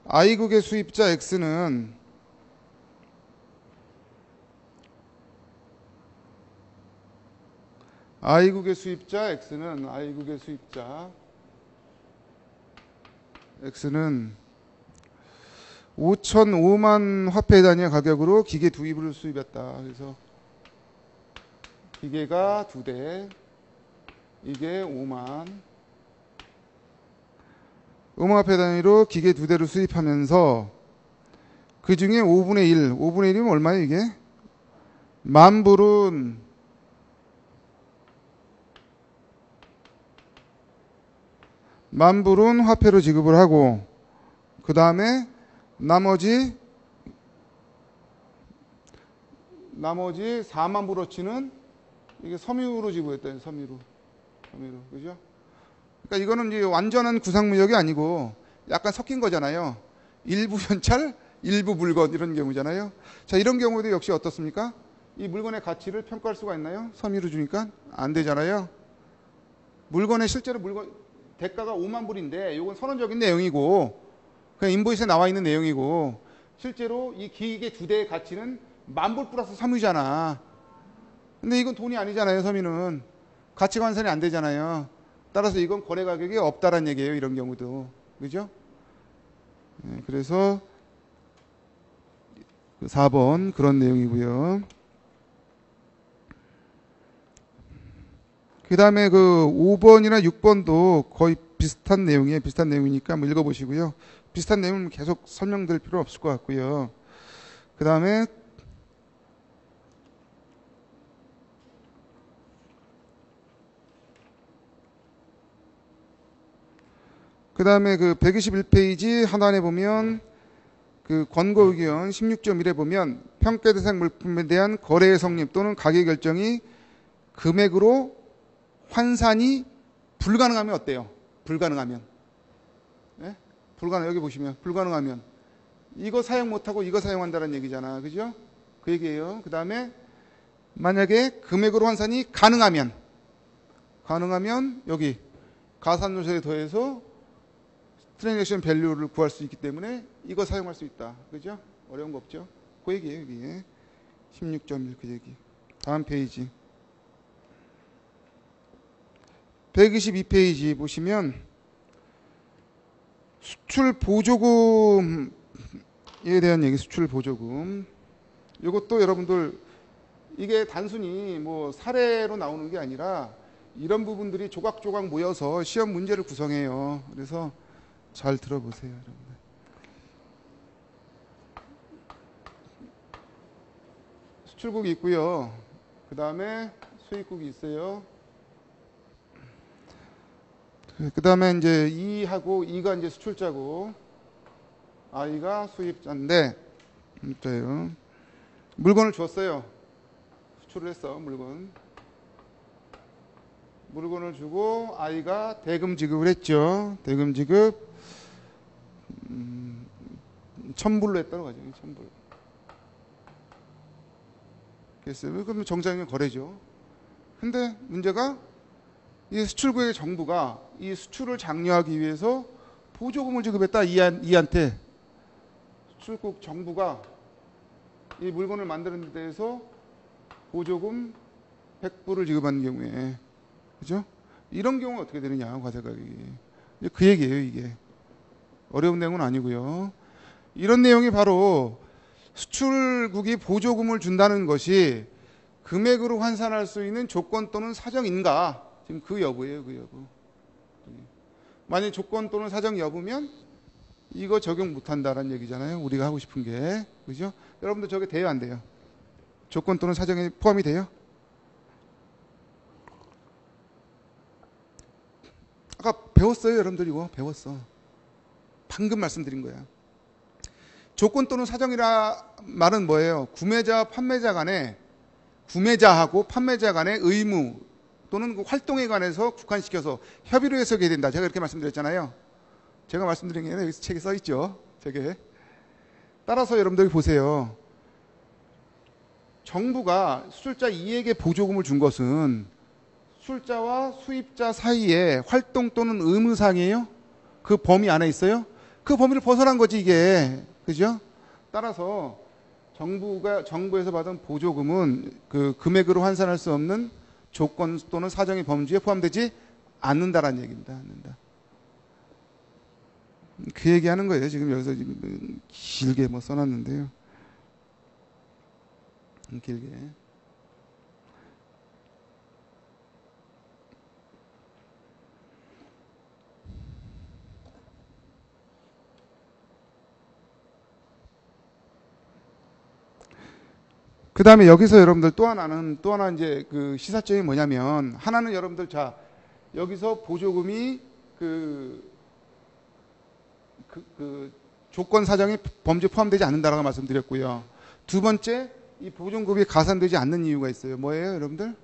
I국의 수입자 X는 I국의 수입자 X는 5,005만 화폐 단위의 가격으로 기계 2입을 수입했다. 그래서 기계가 2대, 이게 5만 화폐 단위로 기계 2대를 수입하면서 그 중에 5분의 1이면 얼마예요 이게? 만불은 화폐로 지급을 하고 그 다음에 나머지 4만 불어치는 이게 섬유로 지불했다. 섬유로. 그죠? 그러니까 이거는 이제 완전한 구상무역이 아니고 약간 섞인 거잖아요. 일부 현찰, 일부 물건 이런 경우잖아요. 자, 이런 경우도 역시 어떻습니까? 이 물건의 가치를 평가할 수가 있나요? 섬유로 주니까 안 되잖아요. 물건의 실제로 대가가 5만 불인데 이건 선언적인 내용이고 그냥 인보이스에 나와 있는 내용이고 실제로 이 기계 2대의 가치는 10,000불 플러스 섬유잖아. 근데 이건 돈이 아니잖아요. 섬유는 가치 환산이 안 되잖아요. 따라서 이건 거래 가격이 없다라는 얘기예요. 이런 경우도. 그죠? 네, 그래서 4번 그런 내용이고요. 그 다음에 그 5번이나 6번도 거의 비슷한 내용이에요. 비슷한 내용이니까 한번 읽어보시고요. 비슷한 내용은 계속 설명드릴 필요 없을 것 같고요. 그 다음에 그 121페이지 하단에 보면 그 권고 의견 16.1에 보면 평가 대상 물품에 대한 거래의 성립 또는 가격 결정이 금액으로 환산이 불가능하면 어때요? 불가능하면. 네? 여기 보시면 불가능하면 이거 사용 못하고 이거 사용한다는 얘기잖아. 그죠? 그 얘기예요. 그 다음에 만약에 금액으로 환산이 가능하면 여기 가산요소에 더해서 트랜잭션 밸류를 구할 수 있기 때문에 이거 사용할 수 있다. 그죠? 어려운 거 없죠? 그 얘기예요. 여기 16.1 그 얘기. 다음 페이지 122페이지 보시면 수출 보조금에 대한 얘기. 수출 보조금 이것도 여러분들 이게 단순히 뭐 사례로 나오는 게 아니라 이런 부분들이 조각조각 모여서 시험 문제를 구성해요. 그래서 잘 들어보세요, 여러분들. 수출국이 있고요. 그 다음에 수입국이 있어요. 그 다음에 이제 E하고 E가 이제 수출자고 I가 수입자인데, 물건을 줬어요. 수출을 했어. 물건을 주고 I가 대금 지급을 했죠. 대금 지급 1000불로 했다고 하죠. 1000불. 그랬어요. 그럼 정상적인 거래죠. 근데 문제가 이 수출국의 정부가 이 수출을 장려하기 위해서 보조금을 지급했다. 이한테. 수출국 정부가 이 물건을 만드는 데 대해서 보조금 100불을 지급하는 경우에, 그죠? 이런 경우는 어떻게 되느냐, 과세 가격이. 그 얘기예요, 이게. 어려운 내용은 아니고요. 이런 내용이 바로 수출국이 보조금을 준다는 것이 금액으로 환산할 수 있는 조건 또는 사정인가? 지금 그 여부예요, 그 여부. 만약 조건 또는 사정 여부면 이거 적용 못한다라는 얘기잖아요. 우리가 하고 싶은 게. 그죠? 여러분들 저게 돼요, 안 돼요? 조건 또는 사정에 포함이 돼요? 아까 배웠어요, 여러분들 이거. 배웠어. 방금 말씀드린 거야. 조건 또는 사정이라 말은 뭐예요? 구매자와 판매자 간에, 구매자하고 판매자 간의 의무 또는 그 활동에 관해서 국한시켜서 협의로 해석해야 된다. 제가 이렇게 말씀드렸잖아요. 제가 말씀드린 게 여기 책에 써 있죠. 저게. 따라서 여러분들이 보세요. 정부가 수출자 E에게 보조금을 준 것은 수출자와 수입자 사이에 활동 또는 의무사항이에요. 그 범위 안에 있어요. 그 범위를 벗어난 거지 이게. 그죠? 따라서 정부에서 받은 보조금은 그 금액으로 환산할 수 없는 조건 또는 사정의 범주에 포함되지 않는다라는 얘기입니다. 않는다. 그 얘기하는 거예요. 지금 여기서 길게 뭐 써놨는데요. 길게. 그 다음에 여기서 여러분들 또 하나 이제 그 시사점이 뭐냐면, 하나는 여러분들 자, 여기서 보조금이 그 조건 사정이 범주에 포함되지 않는다라고 말씀드렸고요. 두 번째, 이 보조금이 가산되지 않는 이유가 있어요. 뭐예요, 여러분들?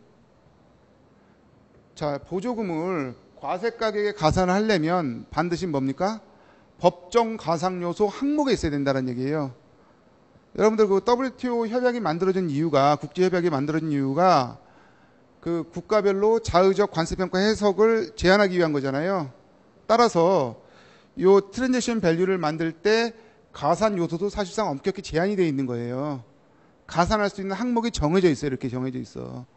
자, 보조금을 과세 가격에 가산을 하려면 반드시 뭡니까? 법정 가상 요소 항목에 있어야 된다는 얘기예요. 여러분들 그 WTO 협약이 만들어진 이유가, 국제 협약이 만들어진 이유가 그 국가별로 자의적 관세 평가 해석을 제한하기 위한 거잖아요. 따라서 요 트랜잭션 밸류를 만들 때 가산 요소도 사실상 엄격히 제한이 되어 있는 거예요. 가산할 수 있는 항목이 정해져 있어요. 이렇게 정해져 있어.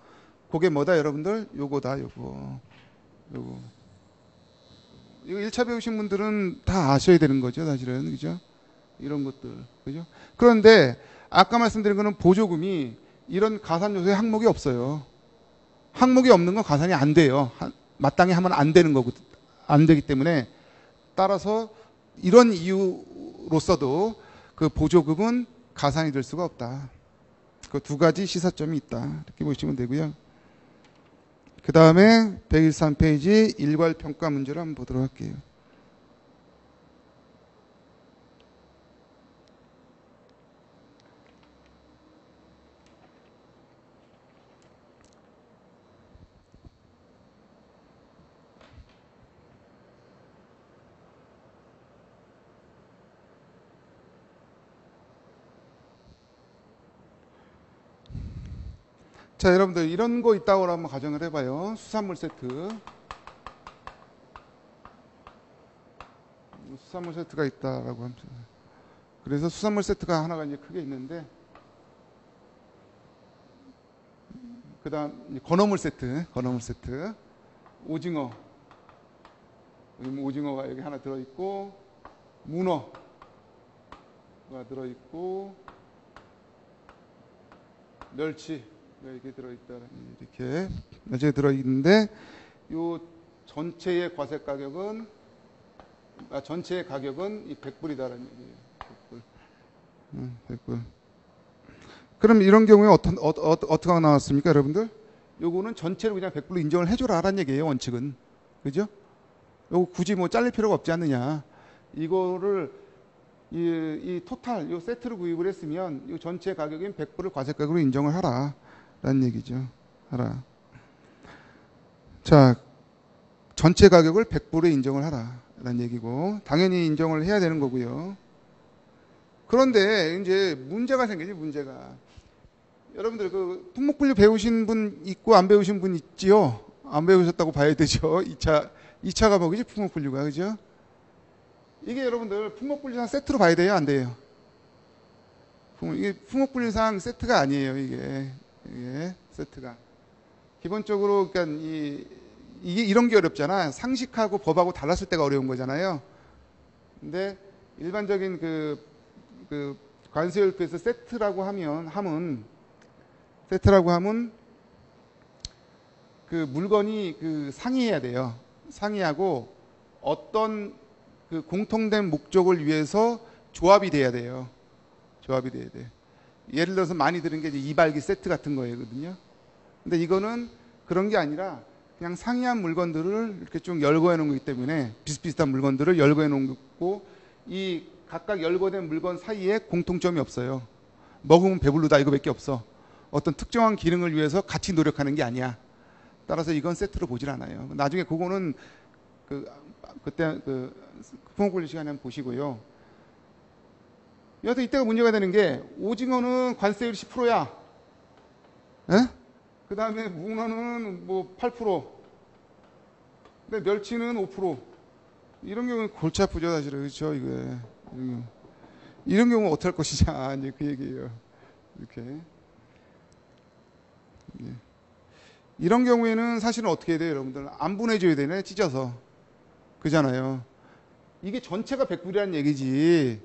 그게 뭐다, 여러분들? 요거다, 요거. 이거 1차 배우신 분들은 다 아셔야 되는 거죠, 사실은. 그죠? 이런 것들. 그죠? 그런데 아까 말씀드린 거는 보조금이 이런 가산 요소의 항목이 없어요. 항목이 없는 건 가산이 안 돼요. 마땅히 하면 안 되는 거고, 안 되기 때문에, 따라서 이런 이유로서도 그 보조금은 가산이 될 수가 없다. 그 두 가지 시사점이 있다. 이렇게 보시면 되고요. 그 다음에 113페이지 일괄평가 문제를 한번 보도록 할게요. 자, 여러분들 이런 거 있다고 한번 가정을 해봐요. 수산물 세트. 수산물 세트가 있다라고 합니다. 그래서 수산물 세트가 하나가 이제 크게 있는데, 그 다음 건어물 세트, 오징어. 오징어가 여기 하나 들어있고, 문어가 들어있고, 멸치. 이렇게 들어있다는, 이렇게 멸치가 들어있는데, 요 전체의 과세 가격은, 전체의 가격은 이 100불이다라는 얘기예요. 100불. 그럼 이런 경우에 어떻게 나왔습니까, 여러분들? 요거는 전체로 그냥 100불로 인정을 해줘라라는 얘기예요, 원칙은. 그죠? 요거 굳이 뭐 잘릴 필요가 없지 않느냐. 이거를 이 토탈, 요 세트로 구입을 했으면 이 전체 가격인 100불을 과세 가격으로 인정을 하라. 라는 얘기죠. 하라. 자, 전체 가격을 100불에 인정을 하라. 라는 얘기고, 당연히 인정을 해야 되는 거고요. 그런데 이제 문제가 생기지, 문제가. 여러분들 그 품목분류 배우신 분 있고 안 배우신 분 있지요? 안 배우셨다고 봐야 되죠. 2차 과목이지, 품목분류가. 그죠? 이게 여러분들 품목분류상 세트로 봐야 돼요, 안 돼요? 이게 품목분류상 세트가 아니에요, 이게 세트가. 기본적으로, 그러니까 이게 이런 게 어렵잖아. 상식하고 법하고 달랐을 때가 어려운 거잖아요. 근데 일반적인 그 관세율표에서 세트라고 하면 그 물건이 그 상이해야 돼요. 상이하고 어떤 그 공통된 목적을 위해서 조합이 돼야 돼요. 조합이 돼야 돼. 예를 들어서 많이 들은 게 이제 이발기 세트 같은 거거든요. 근데 이거는 그런 게 아니라 그냥 상이한 물건들을 이렇게 좀 열거해 놓은 거기 때문에 비슷비슷한 물건들을 열거해 놓은 거고 이 각각 열거된 물건 사이에 공통점이 없어요. 먹으면 배부르다 이거밖에 없어. 어떤 특정한 기능을 위해서 같이 노력하는 게 아니야. 따라서 이건 세트로 보질 않아요. 나중에 그거는 그때 품목분류 시간에 한번 보시고요. 여하튼 이때가 문제가 되는 게 오징어는 관세율이 10%야. 그 다음에 문어는 뭐 8%. 근데 멸치는 5%. 이런 경우는 골치 아프죠, 사실은. 그렇죠, 이게. 이런 경우 어떻게 할 것이냐, 이제 그 얘기예요. 이렇게. 이런 경우에는 사실은 어떻게 해야 돼요, 여러분들? 안 보내줘야 되네, 찢어서. 그잖아요. 이게 전체가 100불이라는 얘기지.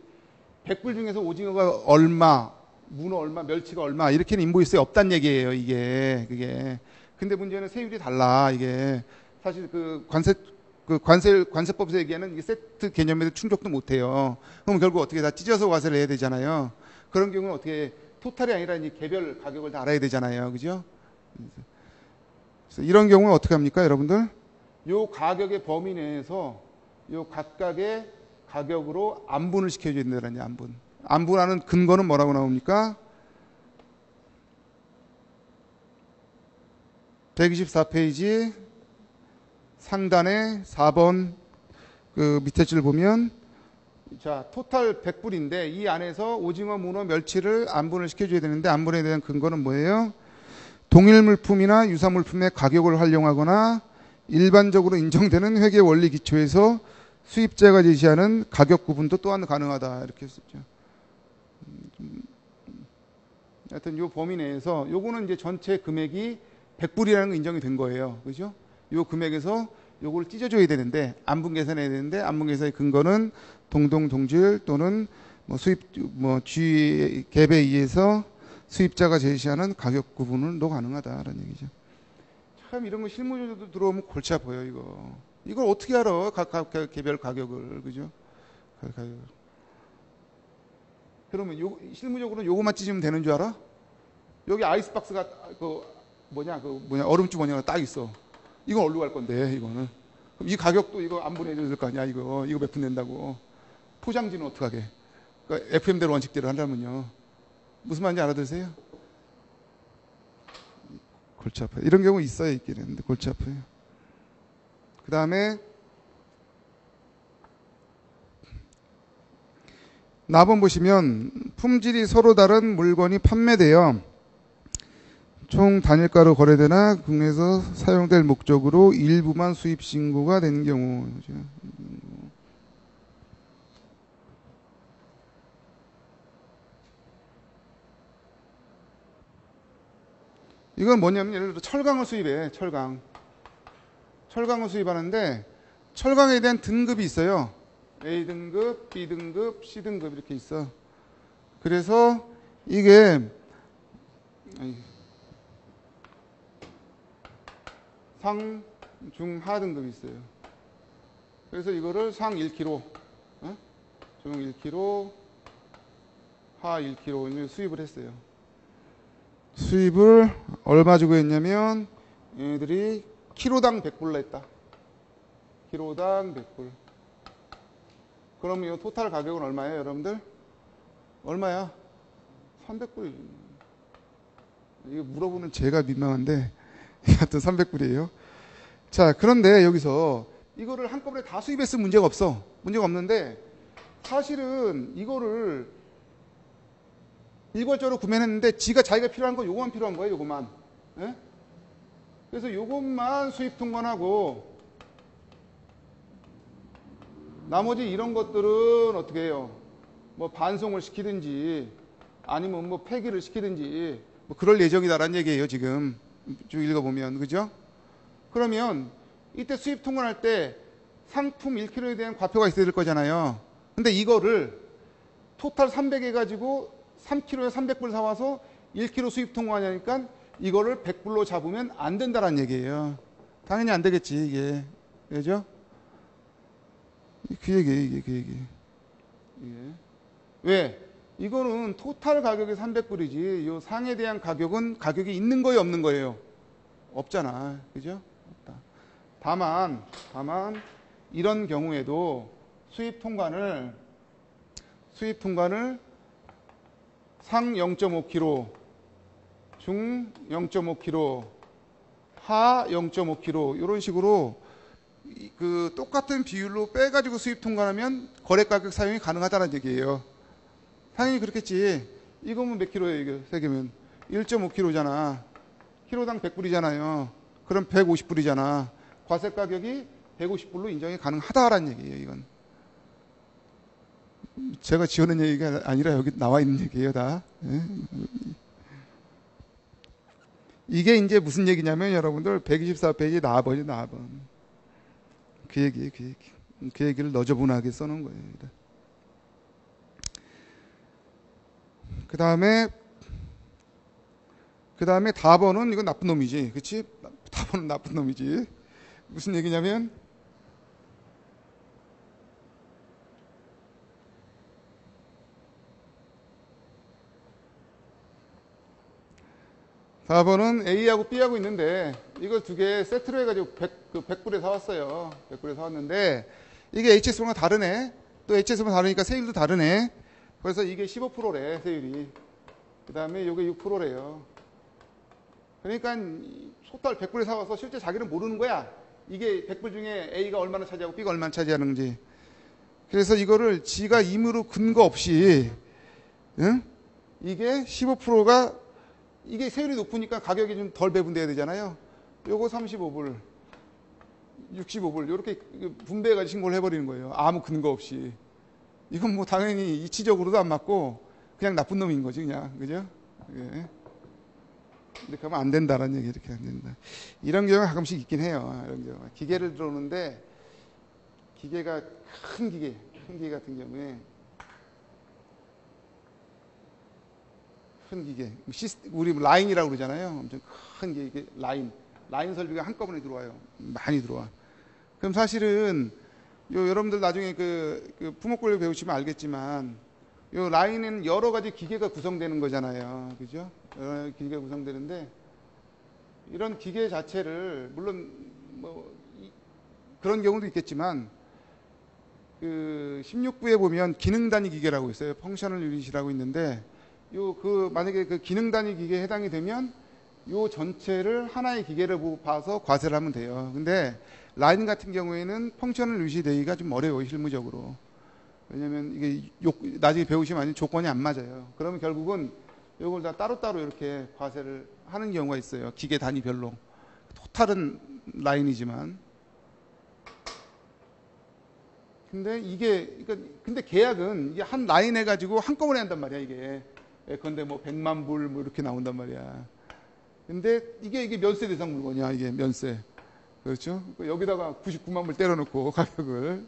100불 중에서 오징어가 얼마, 문어 얼마, 멸치가 얼마 이렇게는 인보이스에 없단 얘기예요. 이게 그게. 근데 문제는 세율이 달라. 이게 사실 관세법에서 얘기하는 이 세트 개념에도 충족도 못해요. 그럼 결국 어떻게 다 찢어서 과세를 해야 되잖아요. 그런 경우는 어떻게 토탈이 아니라 이 개별 가격을 다 알아야 되잖아요. 그죠? 그래서 이런 경우는 어떻게 합니까, 여러분들? 요 가격의 범위 내에서 요 각각의 가격으로 안분을 시켜줘야 된다는 얘기, 안분. 안분하는 근거는 뭐라고 나옵니까? 124페이지 상단에 4번 그 밑에 줄 보면 자, 토탈 100불인데 이 안에서 오징어, 문어, 멸치를 안분을 시켜줘야 되는데 안분에 대한 근거는 뭐예요? 동일 물품이나 유사 물품의 가격을 활용하거나 일반적으로 인정되는 회계 원리 기초에서 수입자가 제시하는 가격 구분도 또한 가능하다. 이렇게 했었죠. 하여튼 요 범위 내에서 요거는 이제 전체 금액이 100불이라는 거 인정이 된 거예요. 그죠? 요 금액에서 요걸 찢어줘야 되는데 안분 계산해야 되는데 안분 계산의 근거는 동동 동질 또는 뭐 수입 뭐 G 갭에 의해서 수입자가 제시하는 가격 구분도 가능하다라는 얘기죠. 참 이런 거 실무적으로 들어오면 골치 아파요, 이거. 이걸 어떻게 알아? 각 개별 가격을. 그죠? 가격을. 그러면 실무적으로는 요거만 찢으면 되는 줄 알아? 여기 아이스박스가 얼음주 뭐냐 딱 있어. 이건 어디로 갈 건데, 이거는. 그럼 이 가격도 이거 안 보내줘야 될 거 아니야, 이거 몇 푼 낸다고. 포장지는 어떡하게? 그러니까 FM대로 원칙대로 한다면요. 무슨 말인지 알아들으세요? 골치 아파요. 이런 경우 있어요, 있긴 했는데 골치 아파요. 그 다음에 나번 보시면 품질이 서로 다른 물건이 판매되어 총 단일가로 거래되나 국내에서 사용될 목적으로 일부만 수입 신고가 된 경우. 이건 뭐냐면 예를 들어 철강을 수입해. 철강을 수입하는데 철강에 대한 등급이 있어요. A등급, B등급, C등급 이렇게 있어. 그래서 이게 상, 중, 하 등급이 있어요. 그래서 이거를 상 1kg, 중 1kg, 하 1kg 수입을 했어요. 수입을 얼마 주고 했냐면 얘들이 키로당 100불 냈다. 키로당 100불. 그럼 이 토탈 가격은 얼마예요, 여러분들? 얼마야? 300불이지. 이거 물어보는 제가 민망한데 하여튼 300불이에요. 자, 그런데 여기서 이거를 한꺼번에 다 수입했으면 문제가 없어. 문제가 없는데 사실은 이거를 일괄적으로 구매했는데 자기가 필요한 건 요것만 필요한 거예요. 요것만. 예? 그래서 요것만 수입 통관하고 나머지 이런 것들은 어떻게 해요? 뭐 반송을 시키든지 아니면 뭐 폐기를 시키든지 뭐 그럴 예정이다라는 얘기예요. 지금 쭉 읽어보면. 그죠? 그러면 이때 수입 통관할 때 상품 1kg에 대한 과표가 있어야 될 거잖아요. 근데 이거를 토탈 300 해가지고 3kg에 300불 사와서 1kg 수입 통관하니까 이거를 100불로 잡으면 안 된다라는 얘기예요. 당연히 안 되겠지, 이게. 그죠? 그 얘기예요, 이게, 그 얘기. 예. 왜? 이거는 토탈 가격이 300불이지, 요 상에 대한 가격은 가격이 있는 거예요, 없는 거예요? 없잖아. 그죠? 없다. 다만, 이런 경우에도 수입 통관을 상 0.5kg, 중 0.5kg, 하 0.5kg 이런 식으로 그 똑같은 비율로 빼가지고 수입 통관하면 거래 가격 사용이 가능하다는 얘기예요. 당연히 그렇겠지. 이거면 몇 킬로예요? 이게 세 개면 1.5kg잖아. 키로당 100불이잖아요. 그럼 150불이잖아. 과세 가격이 150불로 인정이 가능하다라는 얘기예요. 이건 제가 지어낸 얘기가 아니라 여기 나와 있는 얘기예요. 다. 예? 이게 이제 무슨 얘기냐면 여러분들 124페이지 나와보죠. 그 얘기를 너저분하게 써놓은 거예요. 그 다음에 답어는 이건 나쁜 놈이지. 그치? 답어는 나쁜 놈이지. 무슨 얘기냐면 4번은 A하고 B하고 있는데 이걸 두 개 세트로 해가지고 100불에 사왔어요. 100불에 사왔는데 이게 HS보다 다르네. 또 HS보다 다르니까 세율도 다르네. 그래서 이게 15%래 세율이. 그 다음에 이게 6%래요. 그러니까 토탈 100불에 사와서 실제 자기는 모르는 거야. 이게 100불 중에 A가 얼마나 차지하고 B가 얼마나 차지하는지. 그래서 이거를 지가 임의로 근거 없이 응? 이게 15%가 이게 세율이 높으니까 가격이 좀 덜 배분돼야 되잖아요. 요거 35불, 65불 이렇게 분배해가지고 신고를 해버리는 거예요. 아무 근거 없이. 이건 뭐 당연히 이치적으로도 안 맞고 그냥 나쁜 놈인 거지 그냥. 그죠? 예. 이렇게 하면 안 된다라는 얘기. 이렇게 안 된다. 이런 경우가 가끔씩 있긴 해요. 이런 경우. 기계를 들어오는데 기계가 큰 기계 같은 경우에 큰 기계, 우리 라인이라고 그러잖아요. 엄청 큰 기계, 라인 설비가 한꺼번에 들어와요. 많이 들어와. 그럼 사실은 여러분들 나중에 그 품목관리 배우시면 알겠지만 요 라인은 여러 가지 기계가 구성되는 거잖아요. 그죠? 여러 가지 기계가 구성되는데 이런 기계 자체를 물론 뭐 그런 경우도 있겠지만 그 16부에 보면 기능 단위 기계라고 있어요. 펑셔널 유닛이라고 있는데 만약에 그 기능 단위 기계에 해당이 되면 요 전체를 하나의 기계를 봐서 과세를 하면 돼요. 근데 라인 같은 경우에는 펑셔널 유닛이 되기가 좀 어려워요. 실무적으로. 왜냐면 이게 나중에 배우시면 아니 조건이 안 맞아요. 그러면 결국은 요걸 다 따로따로 이렇게 과세를 하는 경우가 있어요. 기계 단위별로. 토탈은 라인이지만. 근데 계약은 이게 한 라인 해가지고 한꺼번에 한단 말이야, 이게. 예컨대 뭐 100만 불 뭐 이렇게 나온단 말이야. 근데 이게 면세 대상 물건이야, 이게 면세. 그렇죠? 여기다가 99만 불 때려놓고 가격을.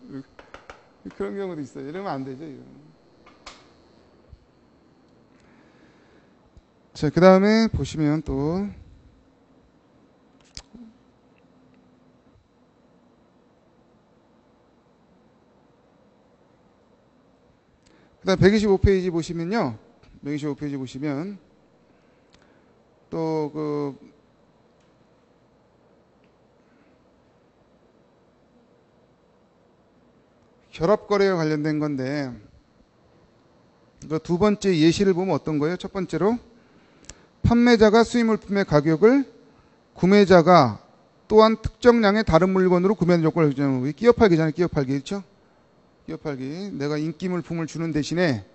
그런 경우도 있어요. 이러면 안 되죠, 이거. 자, 그 다음에 보시면 또. 그 다음 125페이지 보시면요. 125페이지 보시면 또 결합거래와 관련된 건데 그 두 번째 예시를 보면 어떤 거예요? 첫 번째로 판매자가 수입 물품의 가격을 구매자가 또한 특정량의 다른 물건으로 구매하는 조건을 규정하는 거예요. 끼어 팔기잖아요. 끼어 팔기. 그렇죠? 끼어 팔기. 내가 인기 물품을 주는 대신에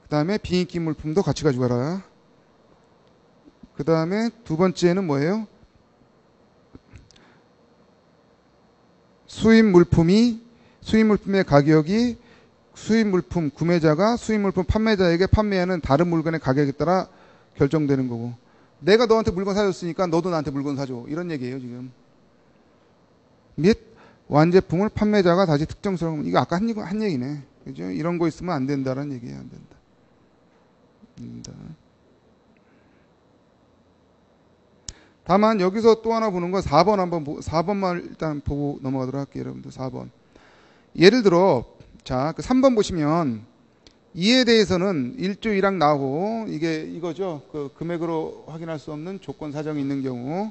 그 다음에 비인기 물품도 같이 가져가라. 그 다음에 두 번째는 뭐예요? 수입 물품의 가격이 수입 물품 구매자가 수입 물품 판매자에게 판매하는 다른 물건의 가격에 따라 결정되는 거고, 내가 너한테 물건 사줬으니까 너도 나한테 물건 사줘, 이런 얘기예요 지금. 및 완제품을 판매자가 다시 특정스러운, 이거 아까 한 얘기네, 그죠? 이런 거 있으면 안 된다라는 얘기예요. 안 된다. 다만 여기서 또 하나 보는 거 4번 한번 4번만 일단 보고 넘어가도록 할게요. 여러분들 4번. 예를 들어 자, 그 3번 보시면 이에 대해서는 1조 1항 나오고, 이게 이거죠. 그 금액으로 확인할 수 없는 조건 사정이 있는 경우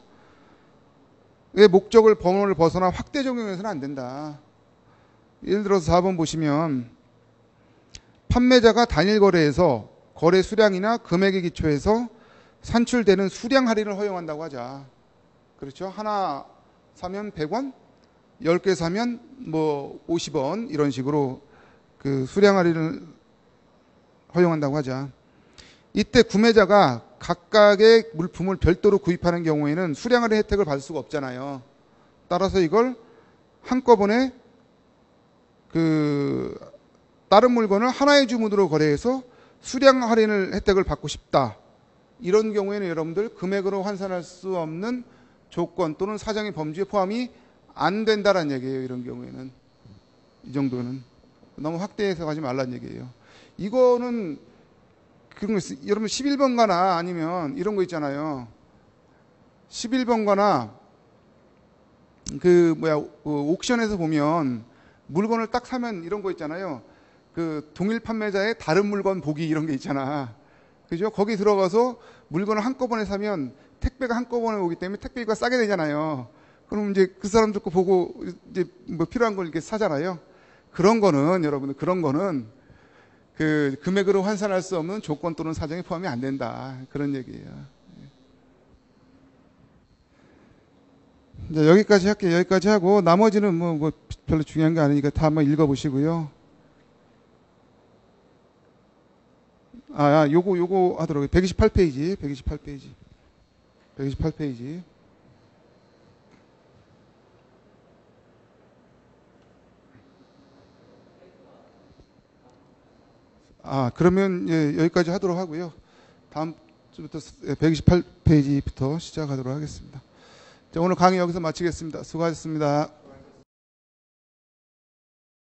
의 목적을 범위를 벗어나 확대 적용해서는 안 된다. 예를 들어서 4번 보시면 판매자가 단일 거래에서 거래 수량이나 금액에 기초해서 산출되는 수량 할인을 허용한다고 하자. 그렇죠? 하나 사면 100원, 10개 사면 뭐 50원, 이런 식으로 그 수량 할인을 허용한다고 하자. 이때 구매자가 각각의 물품을 별도로 구입하는 경우에는 수량 할인 혜택을 받을 수가 없잖아요. 따라서 이걸 한꺼번에 그 다른 물건을 하나의 주문으로 거래해서 수량 할인을 혜택을 받고 싶다. 이런 경우에는 여러분들 금액으로 환산할 수 없는 조건 또는 사정의 범주에 포함이 안 된다는 얘기예요. 이런 경우에는. 이 정도는. 너무 확대해서 가지 말라는 얘기예요. 이거는 그런 거 있어요. 여러분 11번가나 아니면 이런 거 있잖아요. 11번가나 그 옥션에서 보면 물건을 딱 사면 이런 거 있잖아요. 그 동일 판매자의 다른 물건 보기, 이런 게 있잖아. 그죠? 거기 들어가서 물건을 한꺼번에 사면 택배가 한꺼번에 오기 때문에 택배가 싸게 되잖아요. 그럼 이제 그 사람들 거 보고 이제 뭐 필요한 걸 이렇게 사잖아요. 그런 거는 여러분들, 그런 거는 그 금액으로 환산할 수 없는 조건 또는 사정에 포함이 안 된다. 그런 얘기예요. 이제 여기까지 할게요. 여기까지 하고 나머지는 뭐 별로 중요한 게 아니니까 다 한번 읽어보시고요. 요거 하도록. 128페이지. 128페이지. 그러면 예, 여기까지 하도록 하고요. 다음 주부터 128페이지부터 시작하도록 하겠습니다. 자, 오늘 강의 여기서 마치겠습니다. 수고하셨습니다.